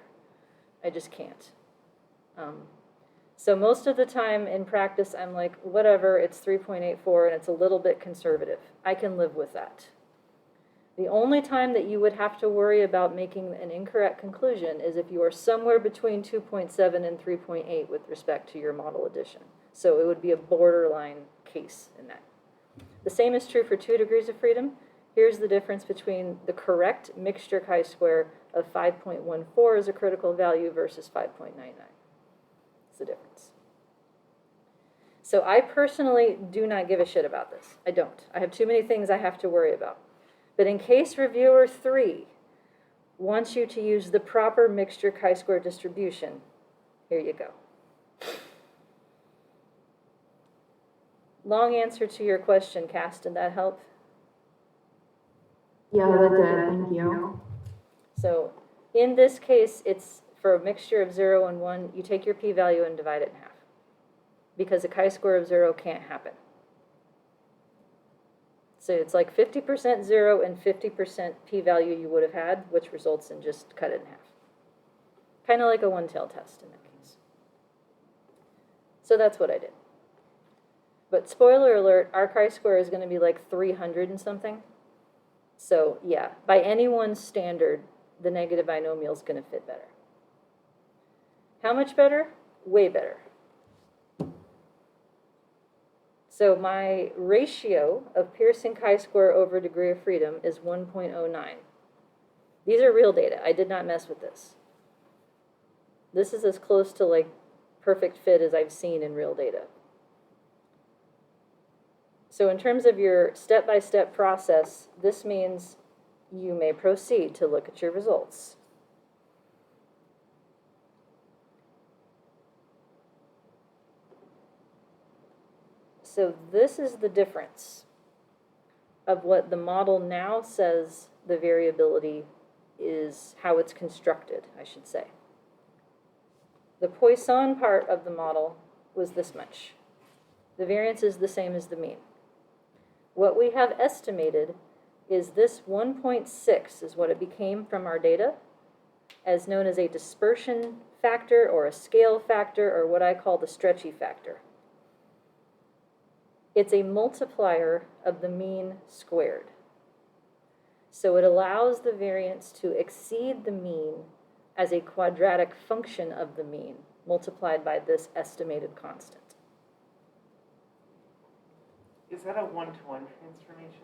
I just can't. So most of the time in practice, I'm like, whatever, it's 3.84 and it's a little bit conservative. I can live with that. The only time that you would have to worry about making an incorrect conclusion is if you are somewhere between 2.7 and 3.8 with respect to your model addition. So it would be a borderline case in that. The same is true for 2 degrees of freedom. Here's the difference between the correct mixture chi-square of 5.14 as a critical value versus 5.99. It's the difference. So I personally do not give a shit about this. I don't. I have too many things I have to worry about. But in case reviewer 3 wants you to use the proper mixture chi-square distribution, here you go. Long answer to your question, Cass. Did that help? Yeah, that did. Thank you. So in this case, it's for a mixture of 0 and 1, you take your p-value and divide it in half. Because a chi-square of 0 can't happen. So it's like 50% 0 and 50% p-value you would have had, which results in just cut it in half. Kind of like a one-tailed test in that case. So that's what I did. But spoiler alert, our chi-square is going to be like 300 and something. So yeah, by anyone's standard, the negative binomial is going to fit better. How much better? Way better. So my ratio of Pearson chi-square over degree of freedom is 1.09. These are real data. I did not mess with this. This is as close to like perfect fit as I've seen in real data. So in terms of your step-by-step process, this means you may proceed to look at your results. So this is the difference of what the model now says the variability is, how it's constructed, I should say. The Poisson part of the model was this much. The variance is the same as the mean. What we have estimated is this 1.6 is what it became from our data, as known as a dispersion factor or a scale factor, or what I call the stretchy factor. It's a multiplier of the mean squared. So it allows the variance to exceed the mean as a quadratic function of the mean multiplied by this estimated constant. Is that a one-to-one transformation?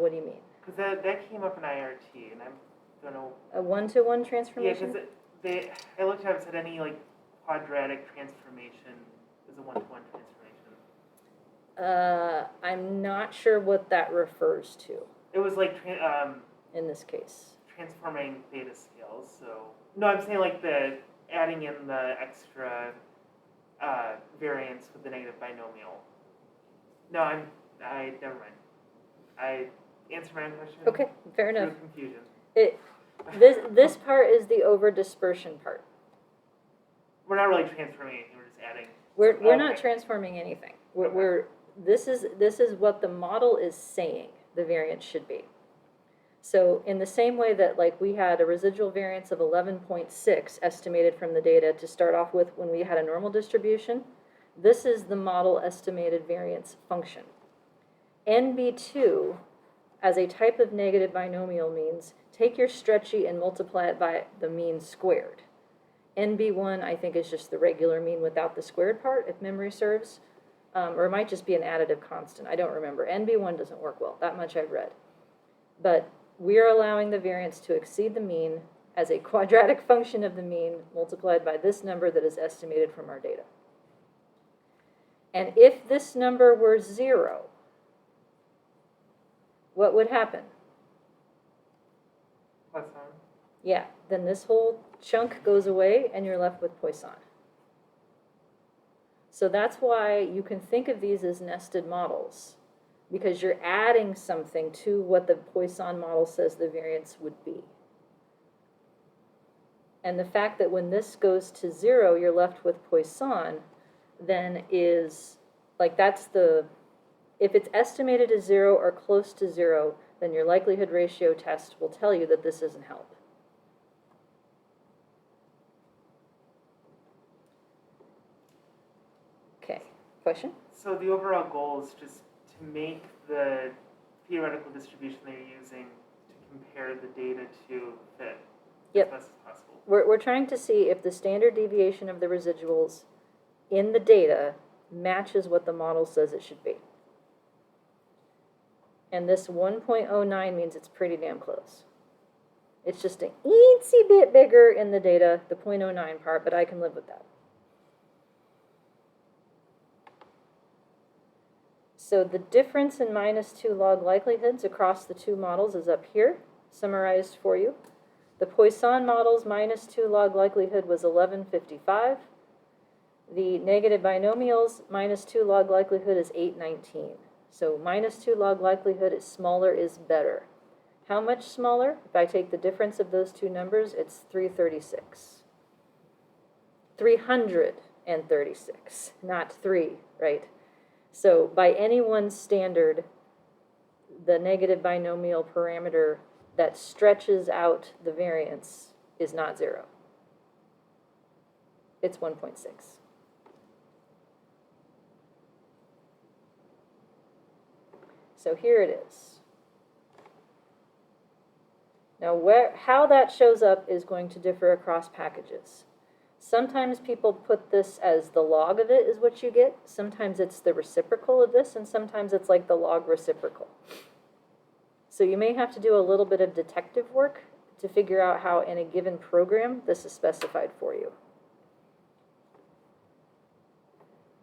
What do you mean? Because that came up in IRT, and I don't know. A one-to-one Yeah, transformation? because I looked at it and said any like quadratic transformation is a one-to-one transformation. I'm not sure what that refers to It was like in this case. transforming theta scales. So no, I'm saying like the adding in the extra variance with the negative binomial. No, I never mind. I answered my own question. Okay, fair through enough. Confusion. This part is the over dispersion part. We're not really transforming anything. We're just adding. We're not Okay. transforming anything. Okay. This is what the model is saying the variance should be. So in the same way that like we had a residual variance of 11.6 estimated from the data to start off with when we had a normal distribution, this is the model estimated variance function. NB2 as a type of negative binomial means take your stretchy and multiply it by the mean squared. NB1 I think is just the regular mean without the squared part, if memory serves. Or it might just be an additive constant. I don't remember. NB1 doesn't work well. That much I've read. But we are allowing the variance to exceed the mean as a quadratic function of the mean multiplied by this number that is estimated from our data. And if this number were 0, what would happen? Poisson. Yeah, then this whole chunk goes away and you're left with Poisson. So that's why you can think of these as nested models, because you're adding something to what the Poisson model says the variance would be. And the fact that when this goes to 0, you're left with Poisson, then is, like that's the, if it's estimated as 0 or close to 0, then your likelihood ratio test will tell you that this doesn't help. Okay, question? So the overall goal is just to make the theoretical distribution they're using to compare the data to fit Yep. as best as possible. We're trying to see if the standard deviation of the residuals in the data matches what the model says it should be. And this 1.09 means it's pretty damn close. It's just an eensy bit bigger in the data, the 0.09 part, but I can live with that. So the difference in -2 log likelihoods across the two models is up here, summarized for you. The Poisson model's -2 log likelihood was 1155. The negative binomial's -2 log likelihood is 819. So -2 log likelihood is smaller is better. How much smaller? If I take the difference of those two numbers, it's 336. 336, not 3, right? So by anyone's standard, the negative binomial parameter that stretches out the variance is not 0. it's 1.6. So here it is. Now, how that shows up is going to differ across packages. Sometimes people put this as the log of it is what you get. Sometimes it's the reciprocal of this, and sometimes it's like the log reciprocal. So you may have to do a little bit of detective work to figure out how in a given program this is specified for you.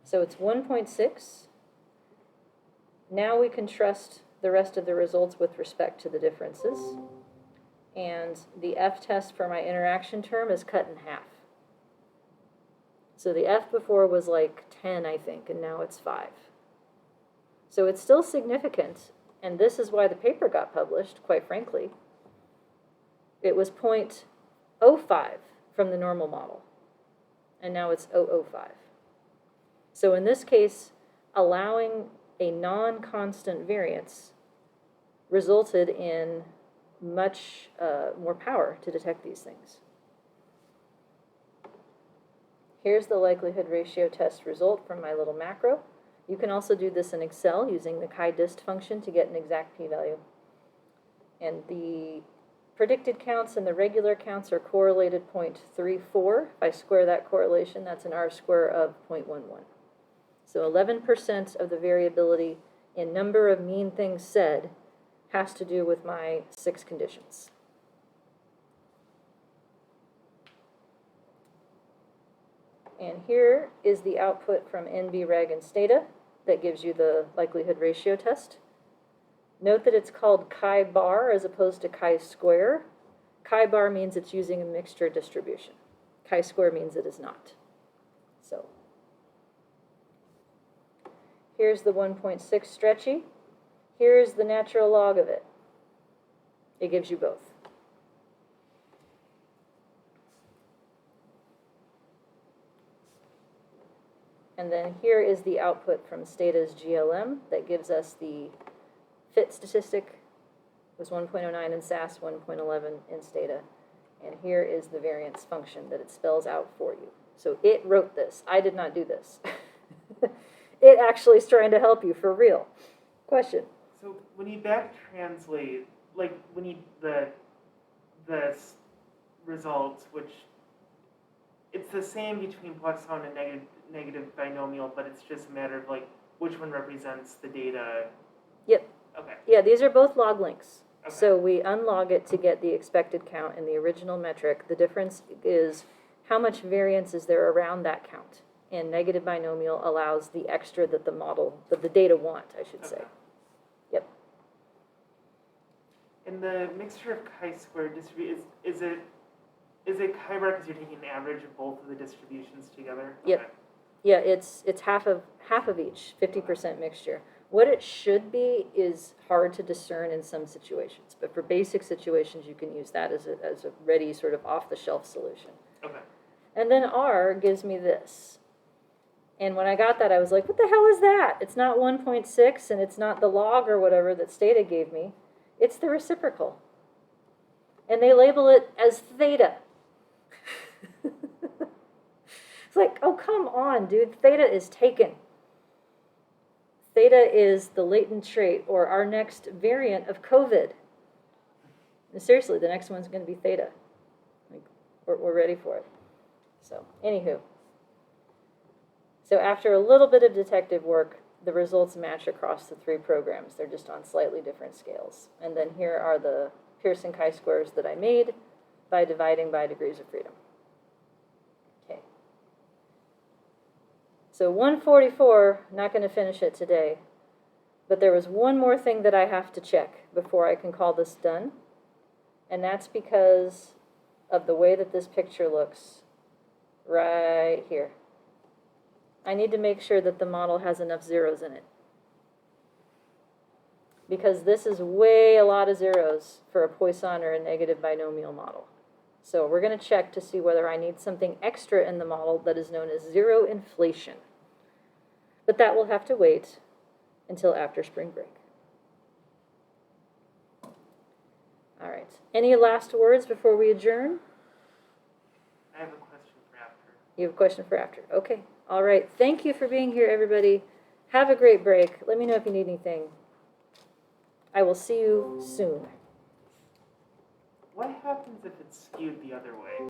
So it's 1.6. Now we can trust the rest of the results with respect to the differences. And the F-test for my interaction term is cut in half. So the F before was like 10, I think, and now it's 5. So it's still significant, and this is why the paper got published, quite frankly. It was 0.05 from the normal model, and now it's 0.005. So in this case, allowing a non-constant variance resulted in much more power to detect these things. Here's the likelihood ratio test result from my little macro. You can also do this in Excel using the chi-dist function to get an exact p-value. And the predicted counts and the regular counts are correlated 0.34. If I square that correlation, that's an R-square of 0.11. So 11% of the variability in number of mean things said has to do with my 6 conditions. And here is the output from NB, Reg, and Stata that gives you the likelihood ratio test. Note that it's called chi-bar as opposed to chi-square. Chi-bar means it's using a mixture distribution. Chi-square means it is not. So here's the 1.6 stretchy. Here's the natural log of it. It gives you both. And then here is the output from Stata's GLM that gives us the fit statistic. It was 1.09 in SAS, 1.11 in Stata. And here is the variance function that it spells out for you. So it wrote this. I did not do this. It actually is trying to help you for real. Question? So when you back translate, like when you the results, which it's the same between plus one and negative binomial, but it's just a matter of like which one represents the data. Yep. Okay. Yeah, these are both log links. Okay. So we unlog it to get the expected count in the original metric. The difference is how much variance is there around that count. And negative binomial allows the extra that the data want, I should say. Yep. And the mixture of chi-square distribution, is it chi-bar because you're taking an average of both of the distributions together? Yep. Okay. Yeah, it's half of each, 50% mixture. What it should be is hard to discern in some situations, but for basic situations, you can use that as a ready sort of off-the-shelf solution. Okay. And then R gives me this. And when I got that, I was like, what the hell is that? It's not 1.6, and it's not the log or whatever that Stata gave me. It's the reciprocal. And they label it as theta. It's like, oh, come on, dude. Theta is taken. Theta is the latent trait, or our next variant of COVID. And seriously, the next one's going to be theta. Like, we're ready for it. So, anywho. So after a little bit of detective work, the results match across the 3 programs. They're just on slightly different scales. And then here are the Pearson chi-squares that I made by dividing by degrees of freedom. Okay. So 144, not going to finish it today, but there was one more thing that I have to check before I can call this done, and that's because of the way that this picture looks right here. I need to make sure that the model has enough zeros in it, because this is way a lot of zeros for a Poisson or a negative binomial model. So we're going to check to see whether I need something extra in the model that is known as zero inflation. But that will have to wait until after spring break. All right. Any last words before we adjourn? I have a question for after. You have a question for after? Okay. All right. Thank you for being here, everybody. Have a great break. Let me know if you need anything. I will see you soon. What happens if it's skewed the other way?